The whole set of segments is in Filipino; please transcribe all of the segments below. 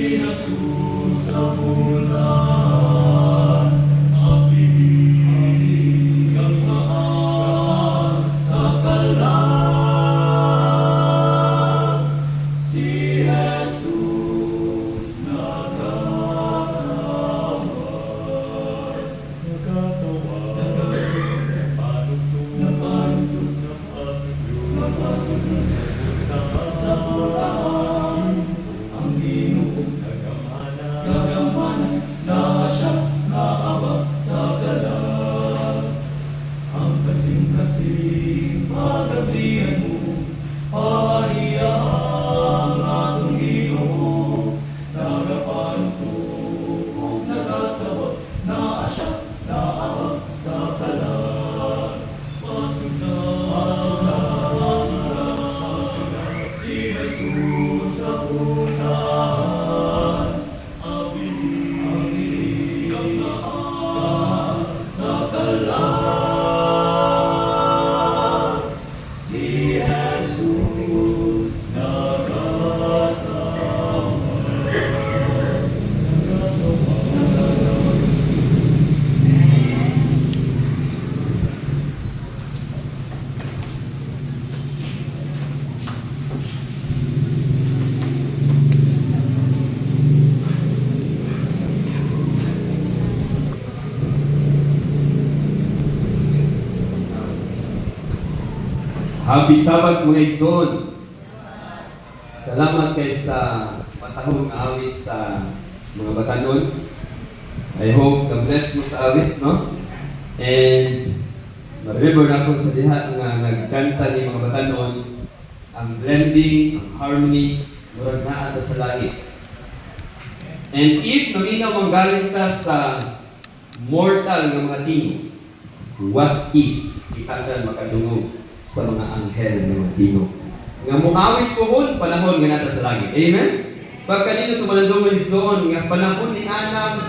Jesus sa bulan, abig ang mahal sa kalan. Si Jesus nagatawag, napanugtog, napasugod sa bulan. Ang Ginoong nagamanan, na siya naabak sa kalan. Ang kasing-kasing pagabrihan mo, pariya ang atong Ginoo. Nagapanugtog, nagatawag, na siya naabak sa kalan. Pasok na, si Jesus sa unahan, abig ang mahal sa kalan. Si Jesus Happy Sabbath mga igsoon. Salamat kay sa matahong awit sa mga batanon. I hope na-bless mo sa awit, no? And ma-remember na ko sa diha nga nagkanta ni mga batanon, ang blending, ang harmony, murag naa ta sa langit. And if naminaw manggaling ta sa mortal nga mga tino, what if kita makadungog sa mga anghel ng mga tino nga muawit pohon panahon nga nata sa langit. Amen? Pag kanino tumalandungan igsoon nga panahon ni anang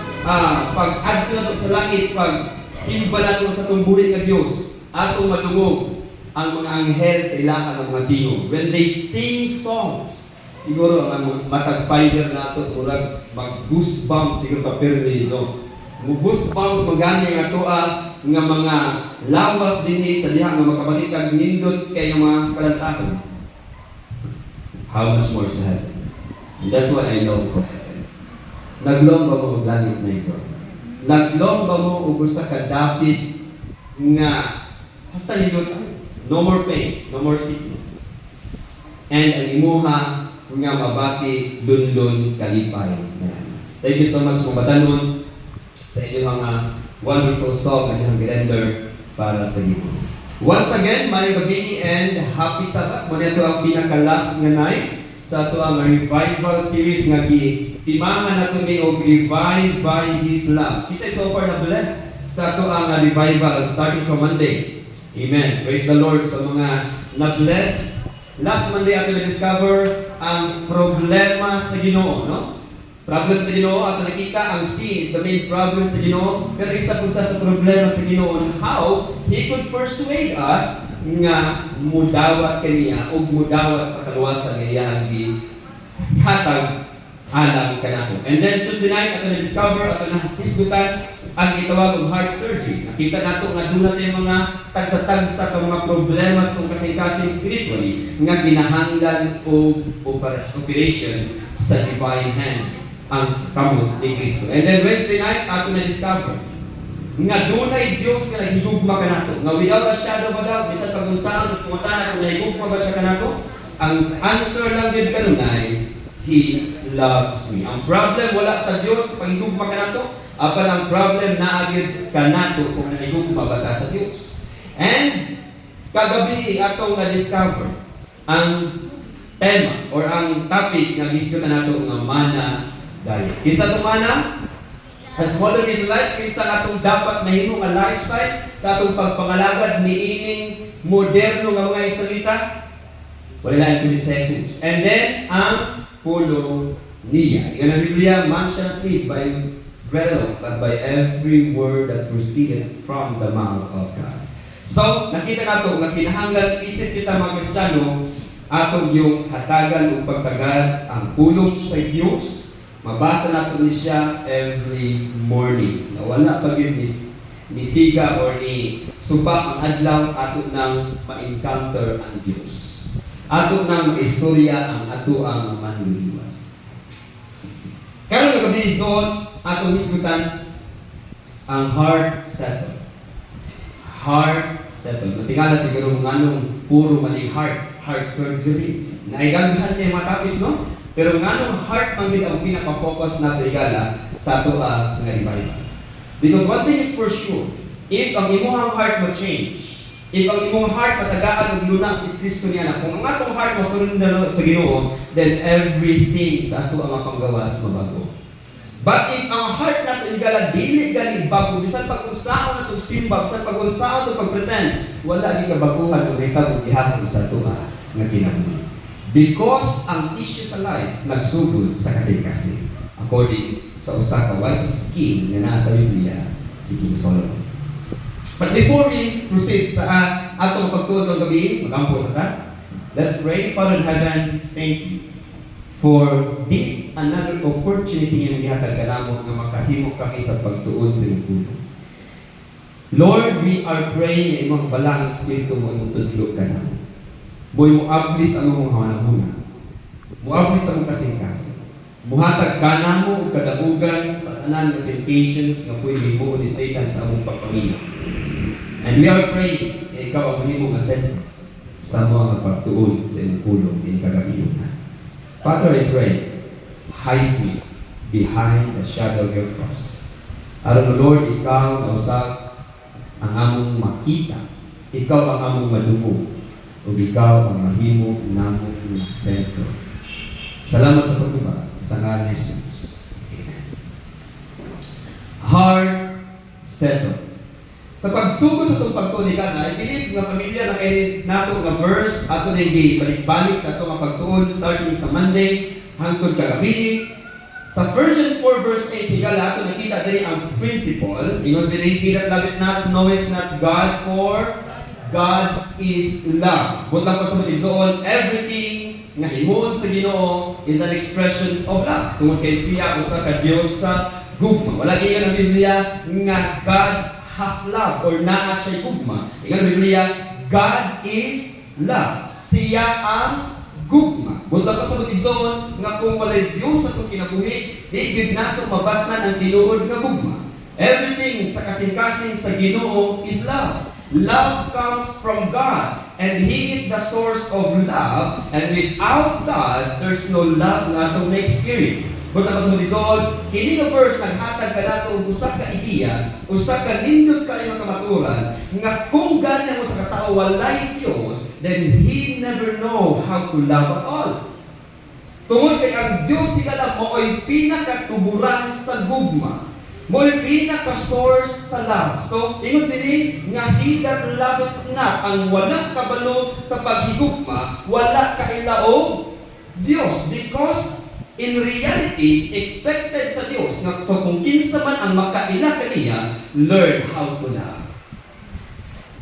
pag-adto nato sa langit, pag simba nato sa tumbuhi nga Dios, ato madungog ang mga anghel sa ilaha ng mga tino. When they sing songs, siguro ang matag finder nato murag mag-goosebumps siguro ka permi no. Goosebumps magani nga toa nga mga lawas dinhi sa diha nga makabalitag nindot kay mga kalantaon. How much more sa heaven? And that's what I long for heaven. Naglong ba mo og langit na iso? Naglong ba mo og usa ka dapit nga hasta nindot no more pain, no more sickness. And ang imuha nga mabati dundon kalipay na. Thank you so much mga batanon sa inyong mga wonderful song na inyong girender para sa inyo. Once again, maayong gabi and happy Sabbath. Muna ito ang pinaka-last nga night sa ito ang revival series nga timangan nato ni og Revive by His Love. Kisay so far na blessed sa ito ang revival starting from Monday. Amen. Praise the Lord sa mga na-bless. Last Monday ato na-discover ang problema sa Ginoo, no? Problem sa Ginoo, at nakita ang sin is the main problem sa Ginoo. Pero isa punta sa problema sa Ginoo on how He could persuade us nga mudawat kaniya o mudawat sa kaluwasan nga iyang hatag alam kanako. And then Tuesday night, ato na-discover, ato na-hisgutan ang itawag ng heart surgery. Nakita nato nga doon natin mga tagsa-tagsa ka mga problema sa kasing-kasing spiritually nga ginahanglan o operation sa divine hand ang kamot ni Kristo. And then Wednesday night, ato na-discover nga dunay Dios nga naghigugma kanato. Nga without a shadow of a doubt, bisan pag-unsaon at pumunta kung nahigugma ba siya kanato, ang answer lang din kanunay, He loves me. Ang problem wala sa Dios paghigugma kanato, apan ang problem na agad kanato kung nahigugma ba ta sa Dios. And kagabi atong na-discover ang tema or ang topic nga gisgot nato nga mana diet. Kinsa to mana? As modern Israelites, kinsa atong dapat mahimo nga lifestyle sa atong pagpangalagad niining moderno nga mga Israelita? Wala lang kundi sa Jesus. And then ang pulo niya. Yan ang Biblia, man shall live by bread alone, but by every word that proceeded from the mouth of God. So, nakita nato nga kinahanglan isip kita mga Kristiyano atong yung hatagan o pagtagad ang pulong sa Diyos Mabasa nato ni siya every morning. Na wala pag yun ni siga or ni subak ang adlaw ato nang ma-encounter ang Dios. Ato nang maistorya ang ato ang manluliwas. Karon nga gabi zon ato hisgutan ang heart settle. Heart settle. Matingala siguro nganong puro maning heart surgery. Naigaghan kay matapis, no? Pero nganong heart man gid ang pinaka-focus nato igala sa ato nga revival. Because one thing is for sure, if ang imong heart ma-change, if ang imong heart matagaan og lunang si Kristo niya na, kung ang atong heart masunod na sa Ginoo, then everything sa ato ang panggawas mabago. But if ang heart natin igala dili gali bago, bisan pag unsaon natong simba, bisan pag unsaon natong pagpretend, wala gyud kabaguhan ug hitabo gihapon sa ato nga kinabuhi. Because ang issue sa life nagsugod sa kasing-kasing. According sa usa ka wisest king nga nasa Biblia, si King Solomon. But before we proceed sa atong pagtuon ng gabi, magampo sa ta. Let's pray. Father in heaven, thank you for this another opportunity nga gihatag kanamo nga makahimo kami sa pagtuon sa imong pulong. Lord, we are praying nga imong balang espiritu mo imong tudlo kanamo. Boy mo ablis ang imong hanahuna. Mo ablis ang imong kasing-kasing. Muhatag kanamo ug kadabugan sa tanan nga temptations nga pwede mo ni Satan sa among pagpamilya. And we are praying na ikaw ang mahimong nga sentro sa mga pagtuon sa imong pulong in kagabi na. Father, I pray, hide me behind the shadow of your cross. Aron Lord, ikaw na usab ang among makita, ikaw ang among madungog, ug ikaw ang mahimo namong nga sentro. Salamat sa pagtubag sa ngalan ni Jesus. Amen. Heart settled. Sa pagsugod sa itong pagtuon I believe nga familiar na kayo nato nga verse ato na hindi balik-balik sa itong pagtuon starting sa Monday hangtod kagabi. Sa version 4 verse 8 higala ato nakita diri ang principle. Ingon diri, he that loveth not knoweth not God, for God is love. Butang pa sa matisoon, everything nga himuon sa Ginoo is an expression of love. Tungod kay siya usa ka Dios sa gugma. Wala kay ang Biblia nga God has love or naa siya gugma. Ingon Biblia, God is love. Siya ang gugma. Butang pa sa matisoon nga kung walay Dios sa itong kinabuhi, di gid nato mabatnan ang tinuod nga gugma. Everything sa kasing-kasing sa Ginoo is love. Love comes from God, and He is the source of love, and without God, there's no love na itong na-experience. But ang masunod, kini nga verse naghatag ka nato og usa ka ideya, usa ka nindot kaayong kamaturan, nga kung ganyan mo sa katao walay Dios, then he never know how to love at all. Tungod kay ang Dios di ka mo ay pinakatuburan sa gugma. Mo'y pinaka-source sa love. So, ingon din nga he that loveth not, ang wala kabalo sa paghigugma, wala kailaog Dios. Because in reality, expected sa Dios nga so kung kinsa man ang makaila kaniya, learn how to love.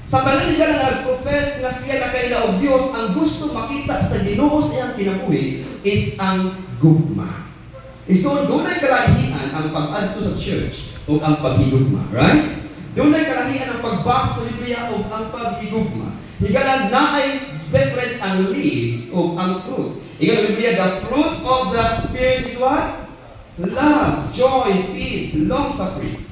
Sa tanan nila nga nag-profess nga siya nakailaog Dios, ang gusto makita sa Ginoo sa iyang kinabuhi is ang gugma. So, doon ay kalahian ang pag-adto sa church o ang paghigugma. Right? Doon ay kalahian ang pagbasa sa Biblia o ang paghigugma. Higalan na ay difference ang leaves o ang fruit. Higalan Biblia, the fruit of the Spirit is what? Love, joy, peace, long-suffering,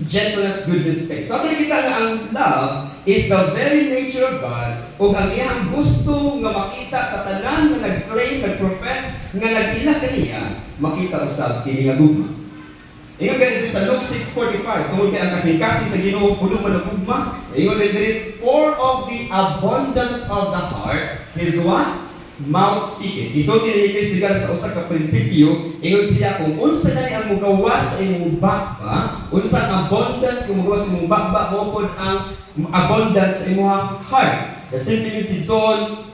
gentleness, goodness, faith. So, ato kita nga ang love is the very nature of God o ang iyang gusto nga makita sa tanan nga nag-claim, nag-profess, nga nag-ila kaniya, makita usab kini nga gugma. Ingon ganito sa Luke 6:45, tungod kay ang kasing-kasing sa Ginoo puno man og gugma. Ingon diri, for of the abundance of the heart, his what? Mouth speaketh. Isulti ni Kristo sa usa ka prinsipyo, ingon siya kung unsa gani ang mugawas sa imong bakba, unsa ang abundance kung mugawas sa imong bakba, mo pod ang abundance sa imong heart. The simply means John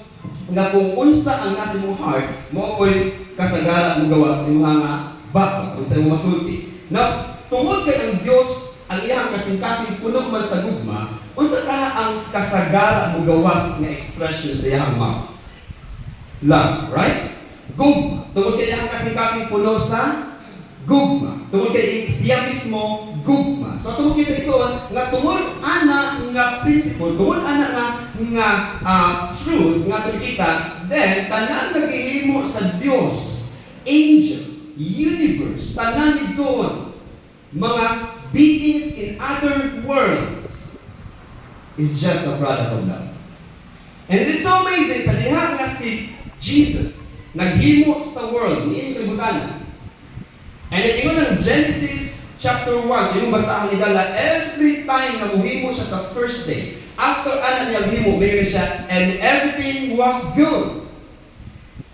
nga kung unsa ang nasa imong heart, mo pod kasagara mugawas sa imong bakba, unsa imong masulti. Now, tungod kay ang Dios ang iyang kasing-kasing puno man sa gugma, unsa ka ang kasagara mugawas nga expression sa iyang mouth? Love, right? gugma. Tungod kay ang kasing-kasing puno sa gugma. Tungod kay siya mismo gugma. So tungod kay igsoon nga tungod ana nga principle, tungod ana nga truth nga kita, then tanan naghihimo sa Dios, angels, universe, tanan igsoon mga beings in other worlds is just a product of love. And it's so amazing sa diha nga si Jesus naghimo sa world ni kalibutan. And then ingon ang Genesis chapter 1, yung basahan ni Gala, every time na muhimo siya sa first day, after ana niya himo, mayroon siya, and everything was good.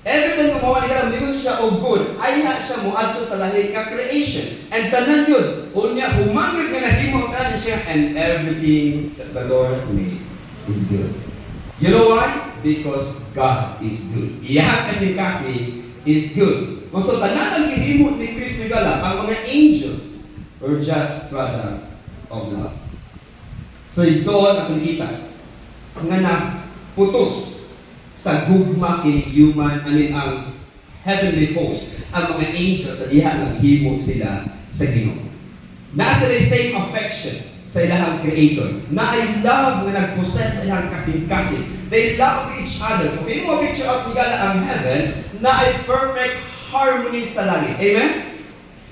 Every time gumawa ni Gala, mayroon siya o good, ay siya muadto sa lahi nga creation. And tanan yun, unya humangit nga nahimo ang tanan siya, and everything that the Lord made is good. You know why? Because God is good. Iyahan kasi is good. Kung so tanan ang gihimo ni Kristo Gala, ang mga angels were just products of love. So ito ang kita nga naputos sa gugma kini human, ang heavenly host, ang mga angels sa diha naghimo sila sa Ginoo. Nasa the same affection sa ilahang creator. Na ay love nga nag-possess sa ilahang kasing-kasing. They love each other. So kaya mo picture out Gala ang heaven na ay perfect harmony sa langit. Amen?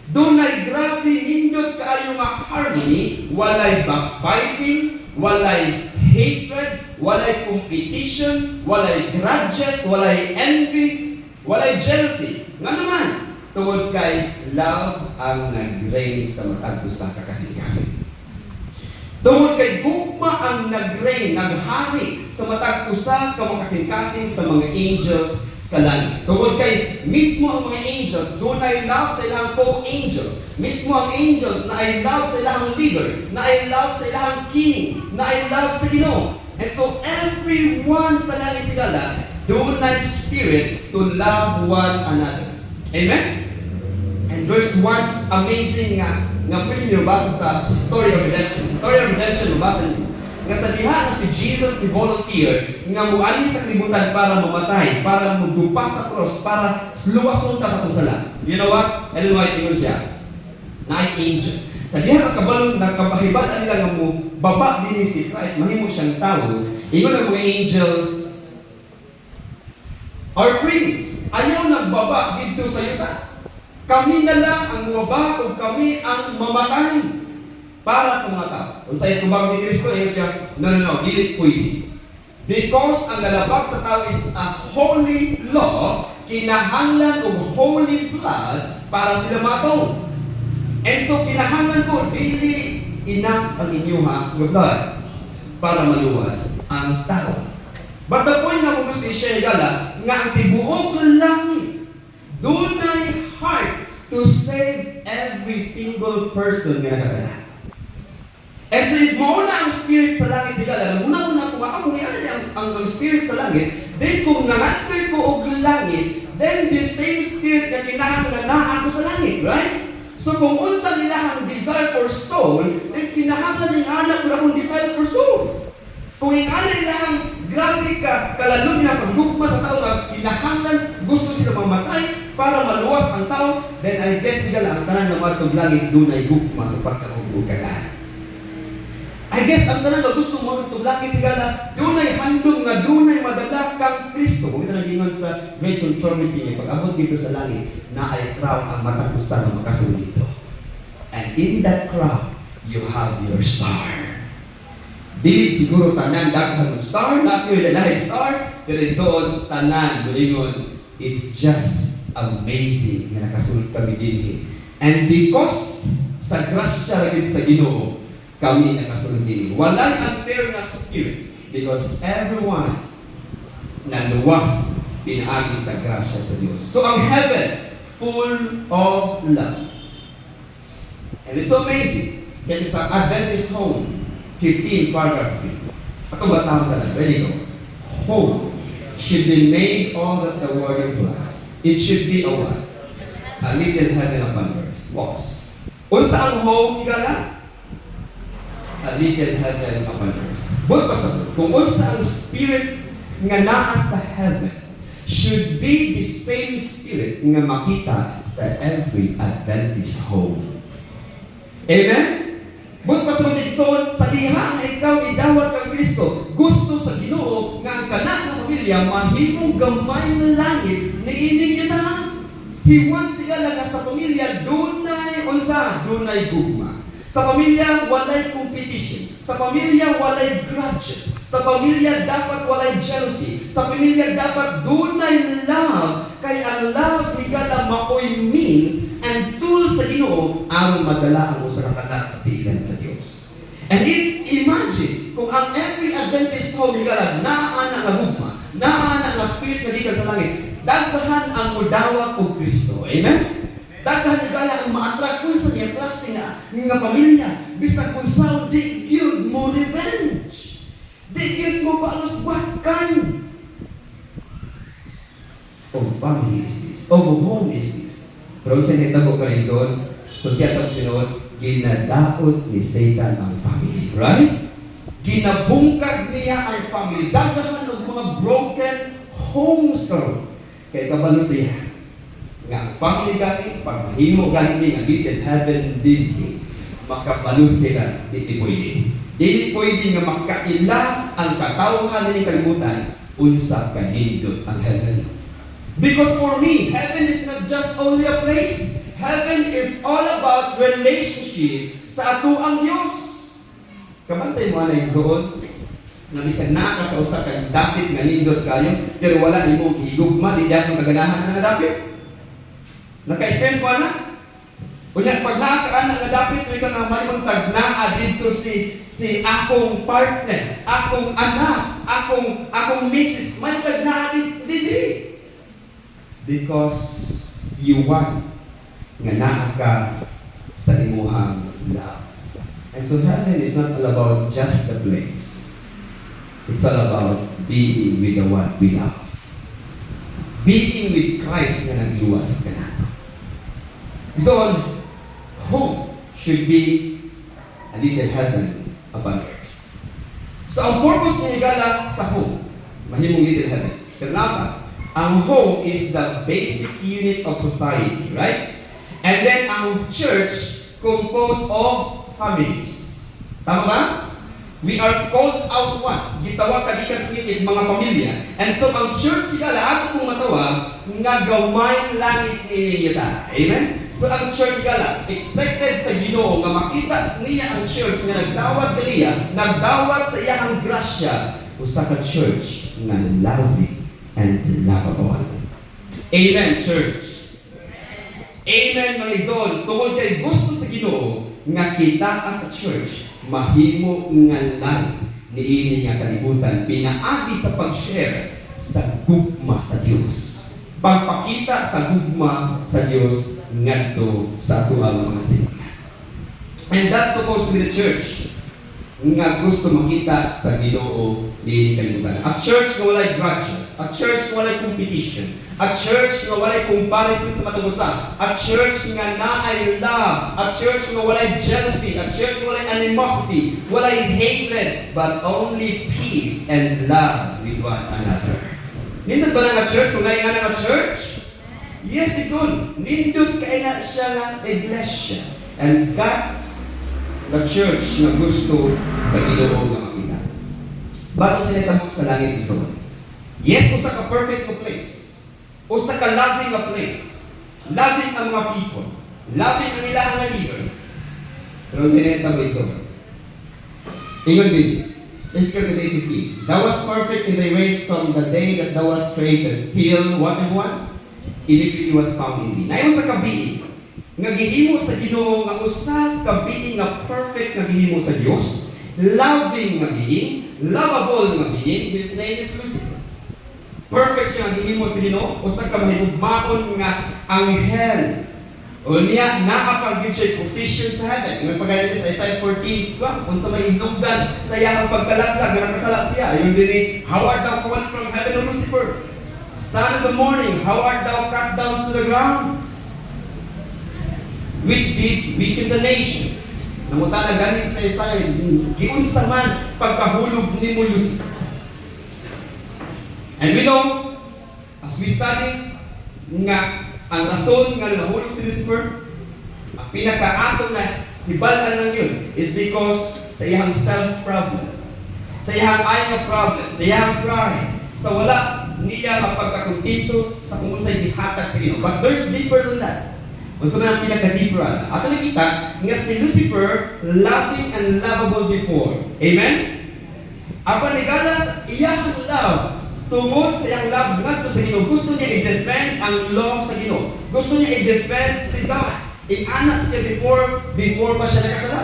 Doon ay grabe nindot kaayo nga harmony, walay backbiting, walay hatred, walay competition, walay grudges, walay envy, walay jealousy. Nga naman, tungod kay love ang nag-reign sa matag usa ka kasing-kasing. Tungod kay gugma ang nag-reign, naghari sa matag usa ka kasing-kasing sa mga angels sa langit. Tungod kay mismo ang mga angels, doon ay love sa ilang co-angels. Mismo ang angels na ay love sa ilang leader, na ay love sa ilang king, na ay love sa Ginoo. And so everyone sa langit Gala, doon ay spirit to love one another. Amen? And there's one amazing nga pwede nyo basa sa Story of Redemption. Sa Story of Redemption, basa nyo. Nga sa diha na si Jesus ni volunteer nga muani sa kalibutan para mamatay, para magdupa sa cross, para luwason ka sa kusala. You know what? Ellen White, ingon siya. Na ay angel. Sa diha ka kabalong nagkapahibala nila nga mo baba din si Christ, mahimo siyang tao. Ingon ang mga angels, our prince, ayaw nagbaba dito sa yuta. Kami na lang ang mababa o kami ang mamatay para sa mga tao. Kung sa itubang ni Kristo, ayun siya, no, dili pwede. Because ang nalabag sa tao is a holy law, kinahanglan o holy blood para sila matong. And so, kinahanglan ko, dili enough ang inyuha ng blood para maluwas ang tao. But the point nga kung gusto i-share Gala, nga ang tibuok langit, doon ay heart to save every single person nga nakasalat. And so if mauna ang spirit sa langit, muna kung ako ngayon ang spirit sa langit, then kung nangantoy ko og langit, then the same spirit na kinahanglan na ako sa langit, right? So kung unsa nila ang desire for soul, then kinahanglan ng anak ko akong desire for soul. Kung ang anak nila ang grabe ka, kalalo nila paglugma sa tao na kinahanglan, gusto sila mamatay para maluwas ang tao, then I guess nila ang tanan ng matog langit doon ay gugma sa pagkakugog kagaan. I guess ang tanan na gusto mo itong langit na doon ay handong nga doon ay madala kang Kristo. Kung ito nagingon sa great controversy niya, pag abot dito sa langit, na ay crown ang matakusan ng makasunod dito. And in that crown, you have your star. Dili siguro tanan daghang ng star, nasa yung lalahay star, pero isoon tanan, luingon, it's just amazing na nakasunod kami din. And because sa grasya rin sa Ginoo, kami nakasunod din. Walang unfair na spirit because everyone na luwas pinaagi sa grasya sa Diyos. So ang heaven, full of love. And it's so amazing. Kasi sa Adventist home, 15 paragraph 3. Ito basahan ka lang. Ready go. Home should be made all that the word implies. It should be a what? A little heaven upon earth. Was. Unsa ang home, igala? A little heaven upon earth. But pasabot, kung unsa ang spirit nga naa sa heaven, should be the same spirit nga makita sa every Adventist home. Amen? But pas magigsoon sa diha nga ikaw idawat kang Kristo, gusto sa Ginoo nga ang kanak nga pamilya mahimong gamay nga langit niining kita. He wants sigala nga sa pamilya dunay gugma. Sa pamilya walay competition. Sa pamilya walay grudges. Sa pamilya dapat walay jealousy. Sa pamilya dapat dunay love. Kay ang love higala maoy means and tool sa Ginoo aron madala ang usa ka kanak sa tiilan sa Dios. And imagine kung ang every Adventist home higala naa nga gugma, naa nga spirit nga gikan sa langit, daghan ang mudawa og Kristo. Amen? Daghan higala ang ma-attract kun sa iyang klase nga pamilya. Bisag unsaon di gyud mo revenge. Di gyud mo balos what kind of family is this? Of home is this? Pero sa nitabo ka rin zon, so tiyatang sinod, ginadaot ni Satan ang family. Right? Ginabungkag niya ang family. Daghan ng mga broken homes karon. Kaya kabalo siya. Nga ang family gani, pag mahimo gani ni nga little heaven din makabalo sila, di pwede. Di pwede nga makaila ang katawhan ni kalibutan unsa kahindot ang heaven. Because for me, heaven is not just only a place. Heaven is all about relationship sa ato ang Diyos. Kamantay mo na igsoon, na bisag naa ka sa usa ka dapit nga nindot kayo, pero wala imong higugma, di dapat kaganahan nga dapit. Naka-experience mo na? Unya, pag nakakaan nga dapit mo ikaw nga mayroong tagnaa dito si akong partner, akong anak, akong misis, may tagnaa dito. Because you want nga naa ka sa imuhang love. And so heaven is not all about just the place. It's all about being with the one we love. Being with Christ na nagluwas ka na. So, home should be a little heaven upon earth. So, ang purpose niya higala sa home, mahimong little heaven. Pero napa, ang home is the basic unit of society, right? And then ang church composed of families. Tama ba? We are called out once. Gitawag kagikan sa ngitid mga pamilya. And so ang church sigala ato kung matawag nga gamay langit ni kita. Amen? So ang church sigala expected sa Ginoo nga makita niya ang church nga nagdawat kaniya, nagdawat sa iyang grasya usa ka church nga loving and lovable. Amen, church. Amen, mga igsoon. Tungod kay gusto sa Ginoo nga kita as a church mahimo nga life niini nga kalibutan pinaagi sa pag-share sa gugma sa Dios. Pagpakita sa gugma sa Dios ngadto sa ato ang mga simbahan. And that's supposed to be the church nga gusto makita sa Ginoo niini kalibutan. A church na walay grudges, a church na walay competition, a church na walay comparison sa matag usa, a church nga naay love, a church nga walay jealousy, a church na walay animosity, walay hatred, but only peace and love with one another. Nindot ba nga church? Kung nga nga church? Yes, ito. Nindot kay na siya nga iglesia. And God, the church na gusto sa Ginoo nga makita. Bago sila tabok sa langit ito. Yes, usa ka perfect na place. Usa ka loving na place. Loving ang mga people. Loving ang ilang nga leader. Pero sila tabok ito. Ingon din. Let's go to 83. Thou was perfect in thy ways from the day that thou was created till what and what? Iniquity was found in thee. Nayon sa kabii nga gihimo sa Ginoo nga usa ka being nga perfect nga gihimo sa Dios, loving nga being, lovable nga being, his name is Lucifer. Perfect siya nga gihimo sa Ginoo, usa ka mahigugmaon nga anghel. O niya nakapag-gid siya position sa heaven. Yung pagkain sa Isaiah 14, kung sa may inugdan sa iyang pagkalaglag nga nakasala siya. Yung din ni, how art thou fallen from heaven, O Lucifer? Son of the morning, how art thou cut down to the ground? Which deeds weaken the nations. Namuta na ganin sa Isaiah, giunsa man pagkahulog ni mo Lucifer. And we know, a As we study, nga ang rason nga nahulog si Lucifer, ang pinaka-ato na hibalan lang yun is because sa iyang self-problem, sa iyang eye problem, sa iyang pride, sa wala niya mapagkakuntito sa kung unsay gihatag sa Ginoo. But there's deeper than that. Unsa man ang pinaka-deeper ana? Ato nakita nga si Lucifer loving and lovable before. Amen? Apan igalas iyang love tungod sa iyang love ngadto sa Ginoo. Gusto niya i-defend ang law sa Ginoo. Gusto niya i-defend si God. I-anak siya before pa siya nakasala.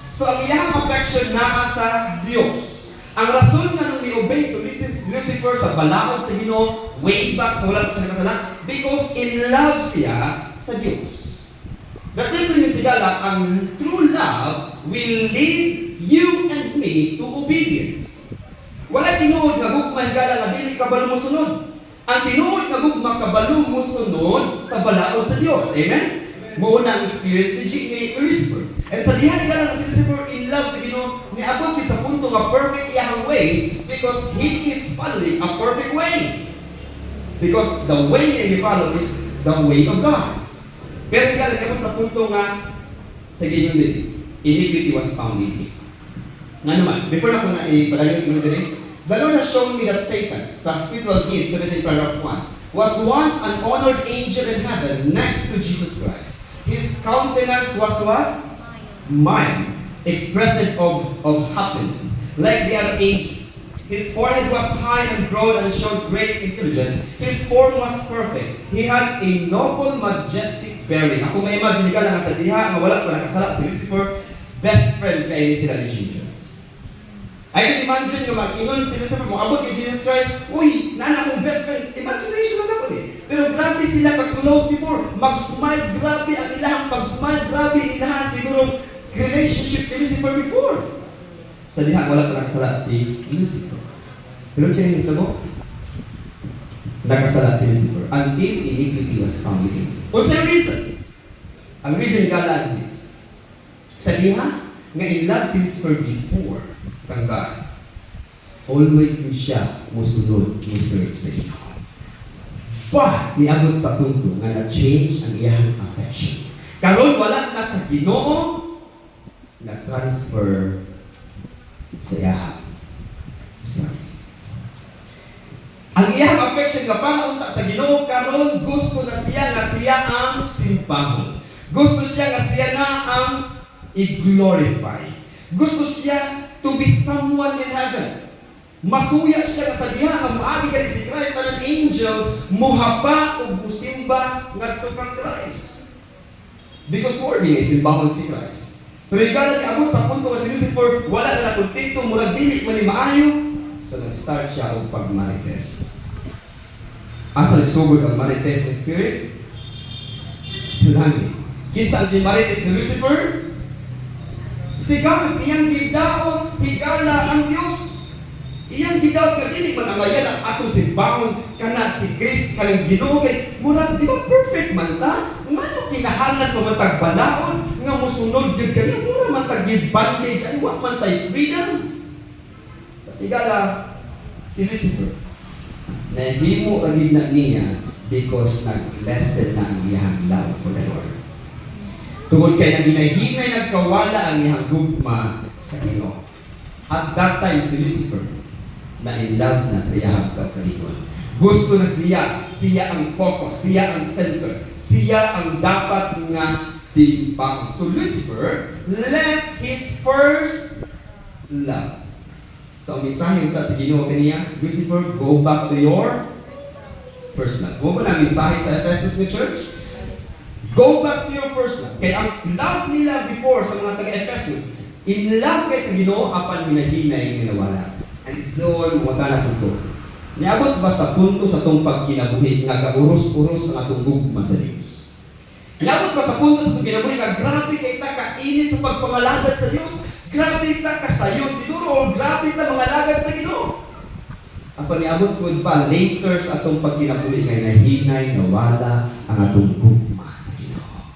So ang iyang affection naa sa Dios. Ang rason nga nung ni-obey sa Lucifer sa balaod sa Ginoo, way back sa wala pa siya nakasala, because in love siya sa Diyos. That's simply ni sigala, ang true love will lead you and me to obedience. Wala tinuod nga gugma higala nga dili kabalo mo sunod. Ang tinuod nga gugma kabalo mo sunod sa balaod sa Diyos. Amen? Muna ang experience ni Lucifer. And sa diha higala nga si Lucifer in love sa Ginoo, niabot ni sa punto nga perfect iyang ways because he is following a perfect way. Because the way that he follow is the way of God. Pero higala niabot sa punto nga sa Ginoo din, iniquity was found in him. Nga naman, before na ko na ipadayon ino din, the Lord has shown me that Satan, sa spiritual gifts, 17 paragraph 1, was once an honored angel in heaven next to Jesus Christ. His countenance was what? Mild, expressive of happiness, like the other angels. His forehead was high and broad and showed great intelligence. His form was perfect. He had a noble, majestic bearing. Ako may imagine ka lang sa diha, nga wala pa nakasala si Lucifer, best friend kay ni sila ni Jesus. I can imagine yung mag-ingon si Lucifer, abot kay Jesus Christ, uy, nana kong best friend, imagination lang ako eh. Pero grabe sila kag-close before, mag-smile, grabe ang ilahang pag-smile, grabe ilahan siguro relationship ni Lucifer before. Sa diha, wala pa nakasala si Lucifer. Pero siya yung tabo, nakasala si Lucifer until iniquity was found in him. What's the reason? Ang reason gala is this. Sa diha, nga in love si Lucifer before kang God, always din siya musunod, muserve sa Ginoo. But, niabot sa punto nga na-change ang iyang affection. Karon wala na sa Ginoo, na-transfer sa iyang self. Ang iyang affection nga paunta sa Ginoo karon gusto na siya nga siya ang simpahon. Gusto siya nga siya na ang i-glorify. Gusto siya to be someone in heaven. Masuya siya sa diha nga maagi kani si Christ and angels muhaba ug musimba ngadto kang Christ. Because worthy is simbahon si Christ. Pero igala ni abot sa punto nga si Lucifer wala na nakontento murag dili man ni maayo, so nag-start siya og pagmarites. Asa nagsugod ang marites ng spirit? Sa langit. Kinsa ang marites ni Lucifer? Si God, iyang gidaot, higala ang Diyos. Iyang gidaot nga dili man amayan ang atong simbahon kana si Christ kanang Ginoo kay murag di ba perfect man ta? Ngano kinahanglan pa man tag balaod nga mosunod gyud kani mura man tag bondage ay wa man tay freedom. Higala si Lucifer na himo ra gid na niya because nag-lesson na ang iyang love for the Lord. Tungod kay naginahimay nagkawala ang iyang gugma sa Ginoo. At that time si Lucifer na in love na sa iyang pagkalingon. Gusto na siya ang focus, siya ang center, siya ang dapat nga simbahon. So Lucifer left his first love. So ang mensahe ito sa Ginoo kaniya, Lucifer, go back to your first love. Huwag mo na mensahe sa Ephesus na church? Go back to your first love. Kaya ang love nila before sa mga taga-Ephesus, in love kayo sa Ginoo, apan minahinay minawala. And it's all mga tanah punto. Niabot ba sa punto sa itong pagkinabuhi nga kauros-uros ang atong gugma sa Diyos? Niabot ba sa punto sa pagkinabuhi nga grabe kay ta kainit sa pagpangalagad sa Diyos? Grabe ta kasayo siguro o grabe ta mga lagad sa Ginoo? Ang paniabot ko pa later sa atong pagkinabuhi nga nahinay, nawala ang atong gugma sa Ginoo.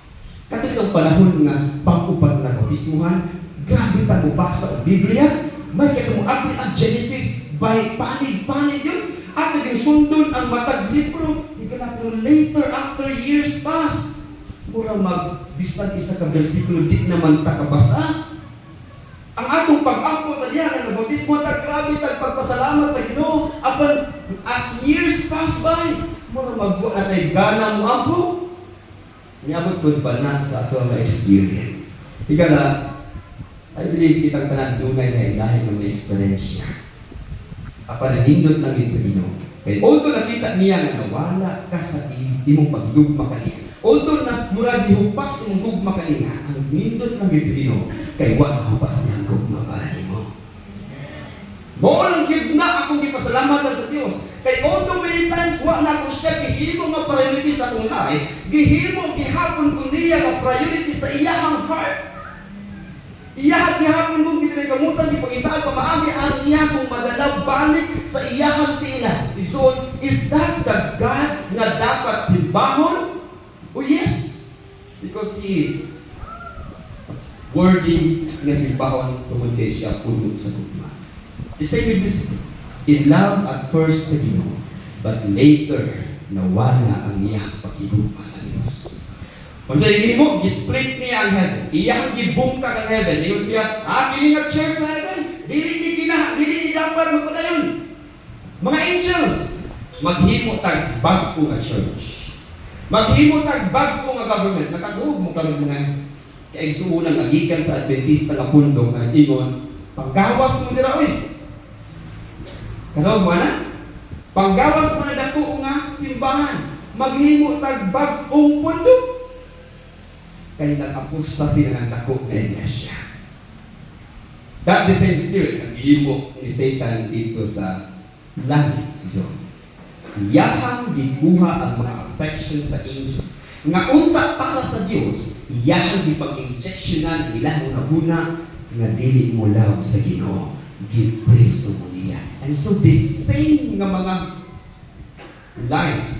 Katong panahon nga pag-upat na bautismuhan, grabe ta mubasa ang Biblia, may katong abli ang Genesis by panig yun. at naging sundon ang matag libro. Pero later, after years pass, mura magbisag isa ka bersikulo, di naman takabasa. Ang atong pag-ampo sa diha ng bautismo, grabe pagpasalamat sa Ginoo. Apan as years pass by, mura magbuo na tayo gana mo ampo. Niabot ko ba na sa ato ang experience? Ika na, I believe kitang tanan dunay na ilahin ng may experience niya. Apan nanindot lang din sa Ginoo. Kaya although nakita niya na nawala ka sa imong paghigugma kaniya, although na murag dihupas imong gugma kaniya, ang nindot lang din sa Ginoo, kay wa mahupas niya ang gugma para nimo. Mao lang gyud na akong gipasalamatan sa Dios. Kay although many times wa na ko siya gihimo nga priority sa akong life, gihimo gihapon ko niya nga priority sa iyang heart. Iyahang gihapon kong gipinagamutan, gipagitaan pamaami ang iyahang madala balik sa iyahang tila. So, is that the God na dapat simbahon? Oh yes, because He is worthy na simbahon tungkol kay siya puno sa gugma. The same with this. In love at first sa Ginoo, but later nawala ang iyahang pag-igugma sa Diyos. Kung sa mo, gisplit niya ang heaven. Iyang gibungkag ang heaven. Iyon siya, kini nga church sa heaven. Dili ni dapat magpadayon. Mga angels, maghimo tag bago nga church. Maghimo tag bago nga government. Nakagug mo karon mga kaigsuunan nga gikan sa Adventista nga pundong nga ingon, panggawas mo dira oy. Kanaw mo na? Panggawas mo na dako nga simbahan. Maghimo tag bagong pundong. Kaya nag-apostasy na ng dako na iglesia. That the same spirit ang ihimo ni Satan dito sa langit. So, iyahang gikuha ang mga affections sa angels. Nga unta para sa Dios, iyahang gipag-injectionan ilang una nga dili mo love sa Ginoo. Gipreso mo niya. And so this same nga mga lies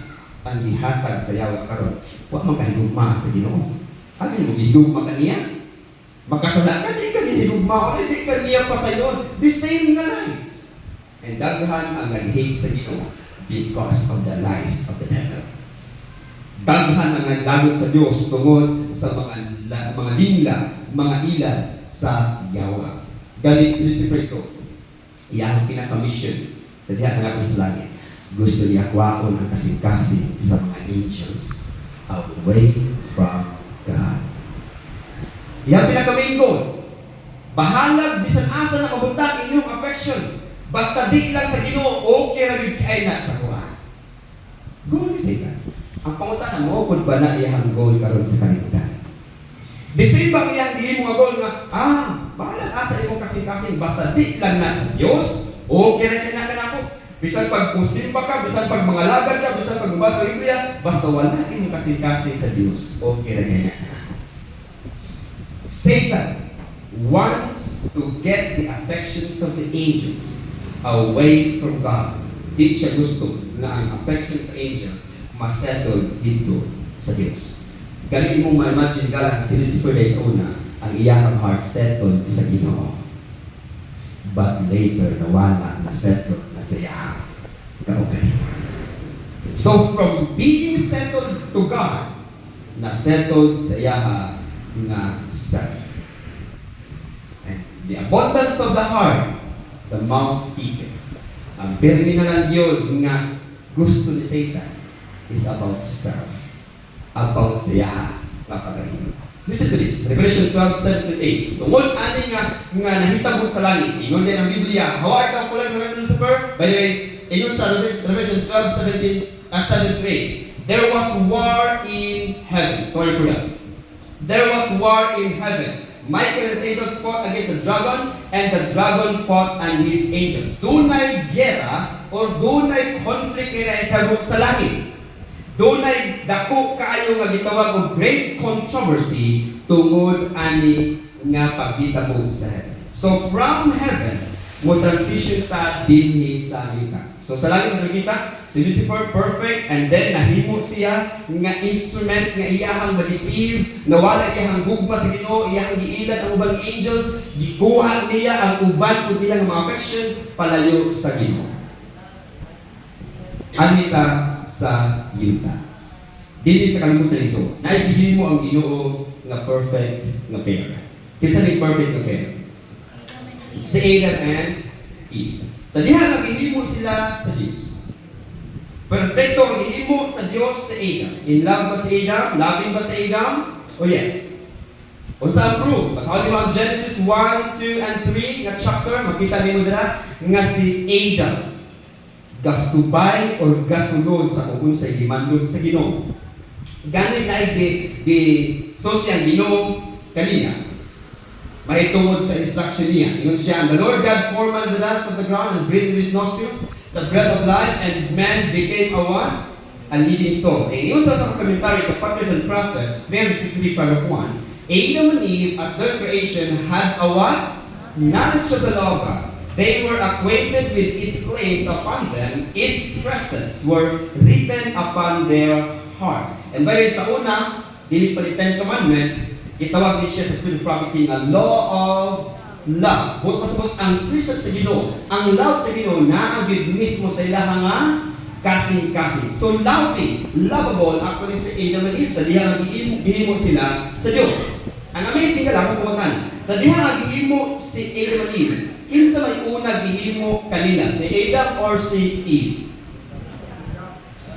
ang gihatag sa yawa karon. Wa man kahigugma sa Ginoo. Ano mo, higugma ka niya? Makasala ka, di ka higugma ko, di ka niya pasayon. The same nga lies. And daghan ang nag-hate sa Ginoo because of the lies of the devil. Daghan ang naglagot sa Diyos tungod sa mga lingla, mga ilad sa yawa. Galing si Lucifer, so, iyang pinaka-mission sa diha nga sa langit. Gusto niya kuwaon ang kasing-kasing sa mga angels away from God. Iyang pinaka-main goal, bahalag bisan asa na mabuntag inyong affection. Basta di lang sa Ginoo, okay ra gyud kay na sa kuha. Goal ni Satan. Ang pangutana mo kun ba na iyang goal karon sa kalibutan. The same bang iyang dili mo nga goal nga, bahalag asa imong kasing-kasing basta di lang na sa Dios, okay ra kay na kanako. Bisan pag musimba ka, bisan pag mangalagan ka, bisan pag magbasa ng Biblia, basta wala imong kasing-kasing sa Dios, okay ra kay na kanako. Satan wants to get the affections of the angels away from God. Di siya gusto na ang affections sa angels masettle dito sa Diyos. Galing mong ma-imagine ka lang si Lucifer sa una, ang iyahang heart settled sa Ginoo. But later, nawala, na-settled na sa iyahang kaugalingon. So from being settled to God, na-settled sa iyahang nga self. And the abundance of the heart, the mouth speaketh. Ang terminal yun nga gusto ni Satan is about self. About siya kapagalingon. Listen to this. Revelation 12:7-8. Tungod ani nga nahitabo sa langit. Ingon din ang Biblia. How art thou fallen from Lucifer? By the way, ingon sa Revelation 12:7-8. There was war in heaven. Sorry for that. There was war in heaven. Michael and his angels fought against the dragon, and the dragon fought and his angels. Dunay gera or dunay conflict nga nahitabo sa langit. Dunay dako kaayo nga gitawag og great controversy tungod ani nga paghitabo sa heaven. So from heaven, mo transition ta dinhi sa langit. So sa langit nakita si Lucifer perfect, and then nahimo siya nga instrument nga iyahang ma-deceive, nawala iyahang gugma sa Ginoo, iyahang giilad ang ubang angels, gikuha niya ang uban pud nilang mga affections palayo sa Ginoo. anita sa yuta. Dili sa kalimutan iso, naibigin mo ang Ginoo nga perfect nga pair. Kinsa ni perfect nga pair? Si Adam and Eve. Sa diha nagihimo sila sa Dios. Perfecto ang gihimo sa Dios sa Adam. In love ba si Adam? Loving ba si Adam? Oh yes. Unsa ang proof? Basahin mo ang Genesis 1, 2, and 3 nga chapter, makita nimo dira nga si Adam gasubay or gasulod sa kung unsay gimandog sa Ginoo. Ganit na di sulti ang Ginoo kanina. Mahitungod sa instruction niya. Ingon siya, the Lord God formed the dust of the ground and breathed in his nostrils the breath of life, and man became a what? A living soul. And yun sa commentary sa Patriarchs and Prophets, 363 paragraph 1, Adam and Eve at their creation had a what? Knowledge of the law of God. They were acquainted with its claims upon them, its precepts were written upon their hearts. And by the way, sa una, dili pa ni Ten Commandments, itawag din siya sa Spirit of Prophecy na law of love. Buot pasabot ang precepts sa Ginoo, ang love sa Ginoo na ang mismo sa ilaha nga kasing-kasing. So lovable, actually sa Adam and Eve, sa diha nga gihimo sila sa Dios. Ang amazing ka lang kung sa diha nga gihimo si Adam and Eve, kinsa may una gihimo kanina, si Adam or si Eve?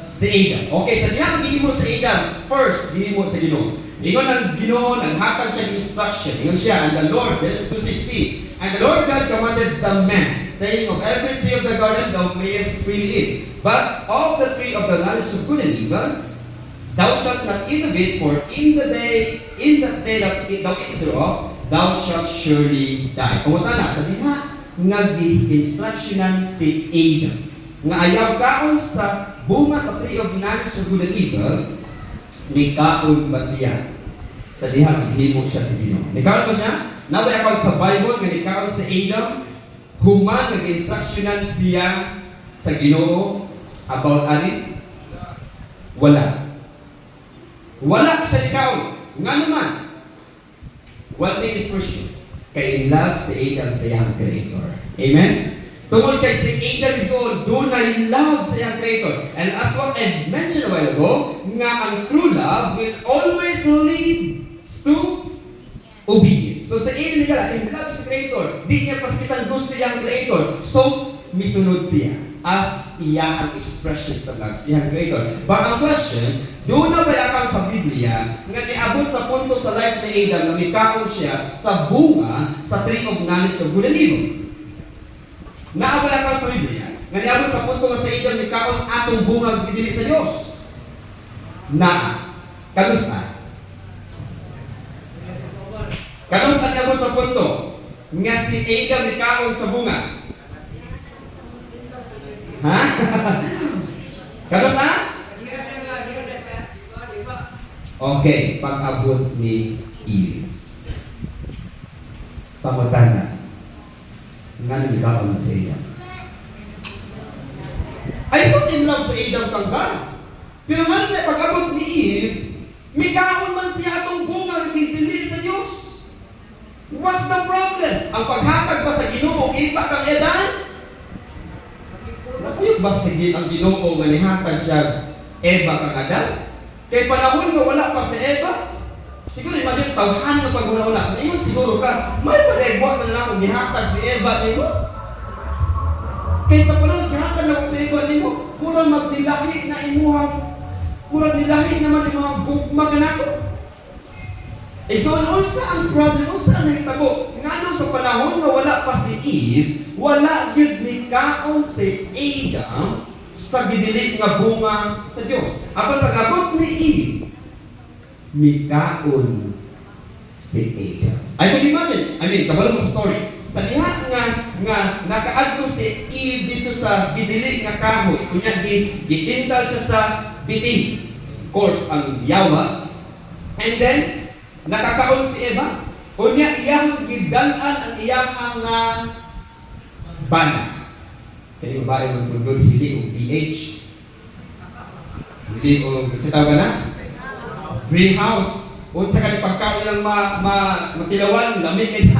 Si Adam. Okay, sa diha nga gihimo si Adam, first gihimo sa Ginoo. Ingon ang Ginoo, naghatag siya ng instruction. Ingon siya, and the Lord, Genesis 2:16, and the Lord God commanded the man, saying, of every tree of the garden thou mayest freely eat, but of the tree of the knowledge of good and evil thou shalt not eat of it, for in that day that thou eatest thereof, thou shalt surely die. Pumunta na, sa diha, nga gi-instructionan si Adam, nga ayaw kaon sa bunga sa tree of knowledge of good and evil, nikaon ba siya? Sa diha, naghimo siya sa Ginoo. Nikaon ba siya? Naway ako sa Bible, nga nikaon sa Adam, human nag-instructionan siya sa Ginoo about ani? Wala. Wala siya nikaon. Nga naman, one thing is for sure, kay in love si Adam sa iyang Creator. Amen? Tungkol kay si Adam is all, doon ay love sa iyang Creator. And as what I mentioned a while ago, nga ang true love will always lead to obedience. So sa Adam nila, in love sa Creator, di niya paskitan gusto iyang Creator. So, misunod siya as iyang expression sa love sa iyang Creator. But ang question, doon na bayakang sa Biblia, nga niabot sa punto sa life ni Adam, na nikaon siya sa bunga sa tree of knowledge of good and evil. Naabala ka sa Biblia, nga niabot sa punto nga sa Adam ni kaon atong bungag dili sa Dios. Na kanusta? Kanusta niabot sa punto nga si Adam ni kaon sa bunga? Ha? Kanusta? Okay, pag-abot ni Eve. Pangutana. Nga nilikaon na sa Adam. I thought in love sa Adam kang ka. Pero nga na pag-abot ni Eve, mikaon man siya atong bunga dili sa Diyos. What's the problem? Ang paghatag ba sa Ginoo, iba kang Adam? Nasayot ba sa ang Ginoo nga nihatag siya Eva kang Adam? Kay panahon nga wala pa si Eva, siguro imagine tawhan nga pag una-una. Ngayon siguro ka, may palegwa na lang kung gihatag si Eva ni mo. Kaysa pala gihatag na ko si Eva ni mo, murang magdilahi na imuhang, murang dilahi naman imuhang bukma ka na ko. Eh so, unsa ang problem? Unsa ang nahitabo? Nga sa panahon nga wala pa si Eve, wala yun mikaon si Adam sa gidilig nga bunga sa Diyos. Apan pag-abot ni Eve, mikaon si Adam. I can imagine. Kabalo mo sa story. Sa diha nga nakaadto si Eve dito sa gidilig nga kahoy. Kunya gitintal siya sa bitin. Of course, ang yawa. And then nakakaon si Eva. Kunya iyang gidalan ang iyang nga bana. Kaya yung babae magpundod, hilig o PH. Hilig o, kasi tawag na? Greenhouse. O sa kanyang pagkaon lang matilawan, lamig ay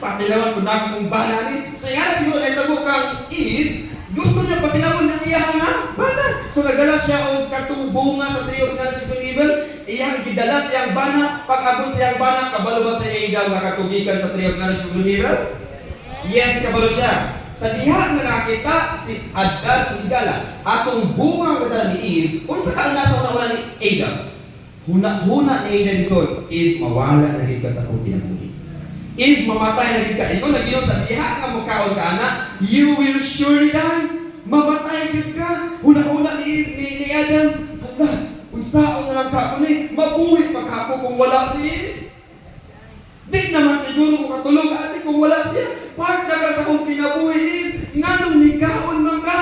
patilawan kung na kong bana ni. So yan siguro na itabo kang Eve, Gusto niya patilawon ng iyang nga bana. So nagdala siya og katong bunga sa tree of knowledge of evil. Iyang gidala sa iyang bana. Pag-abot sa iyang bana, kabalo ba sa Adam nga katugikan sa tree of knowledge of evil? Yes, kabalo siya. Sa diha nga nakita si Adan higala atong bunga nga dala ni Eve. Unsa ka nasa una ni Adam? Huna ni Adam isod, Eve mawala na gid ka sa akong kinabuhi. Eve mamatay na gid ka. Ikaw nagiyon sa diha nga makaon ka ana, you will surely die. Mamatay gid ka. Huna ni Adam. Hala, unsaon na lang ka ni? Mabuhi pa ka kung wala si Eve. Di naman siguro kung katulog ati kung wala siya. Part na ka sa kong kinabuhi, nganong nikaon man ka.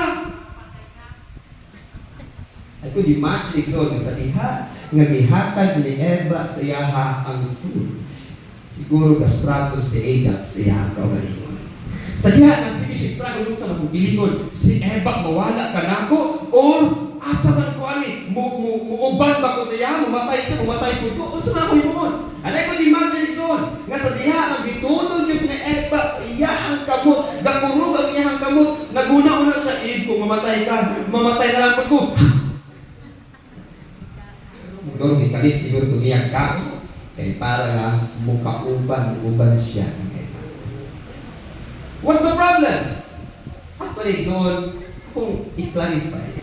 Ay kung imagine so sa diha nga gihatag ni Eva sa iyaha ang food. Siguro ka struggle si Adam sa iyahang kaugalingon. Sa diha nga sige siya struggle sa magubilingon, si Eva mawala ka nako or asa man ko ani muuban ba ko sa iya, mamatay ko unsa na ko imon. Anay ko imagine son nga sa diha ang gitulog gyud ni Eva sa iyahang kamot, gapurog ang iyahang kamot, naguna-una siya, Eve, kung mamatay ka, mamatay na lang ko. Siguro gikalit siguro tumiyak ka kay para nga mukauban siya ng Eva. What's the problem? Actually, son, kung i-clarify,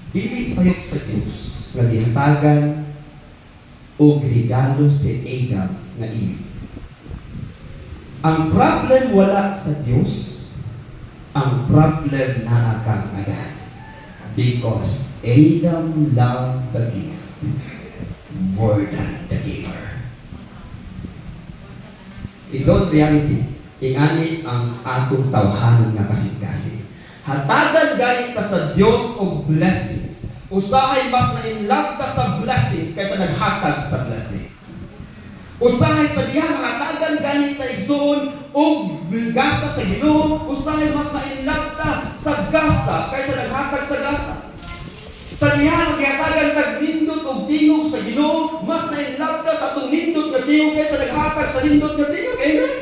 dili sayop sa Diyos nga gihatagan o regalo si Adam nga Eve. Ang problem wala sa Diyos, ang problem na kang Adan. Because Adam loved the gift more than the giver. It's all reality. Ingani ang atong tawhanon nga kasing-kasing. Hatagan gani ka sa Dios og blessings. Usahay mas na-inlove ka sa blessings kaysa naghatag sa blessing. Usahay sa diha hatagan gani ka igsoon og gasa sa Ginoo. Usahay mas na-inlove ka sa gasa kaysa naghatag sa gasa. Sa diha nagyatagan kag nindot og tingog sa Ginoo, mas na-inlove ka sa atong nindot nga tingog kaysa naghatag sa nindot nga tingog. Amen.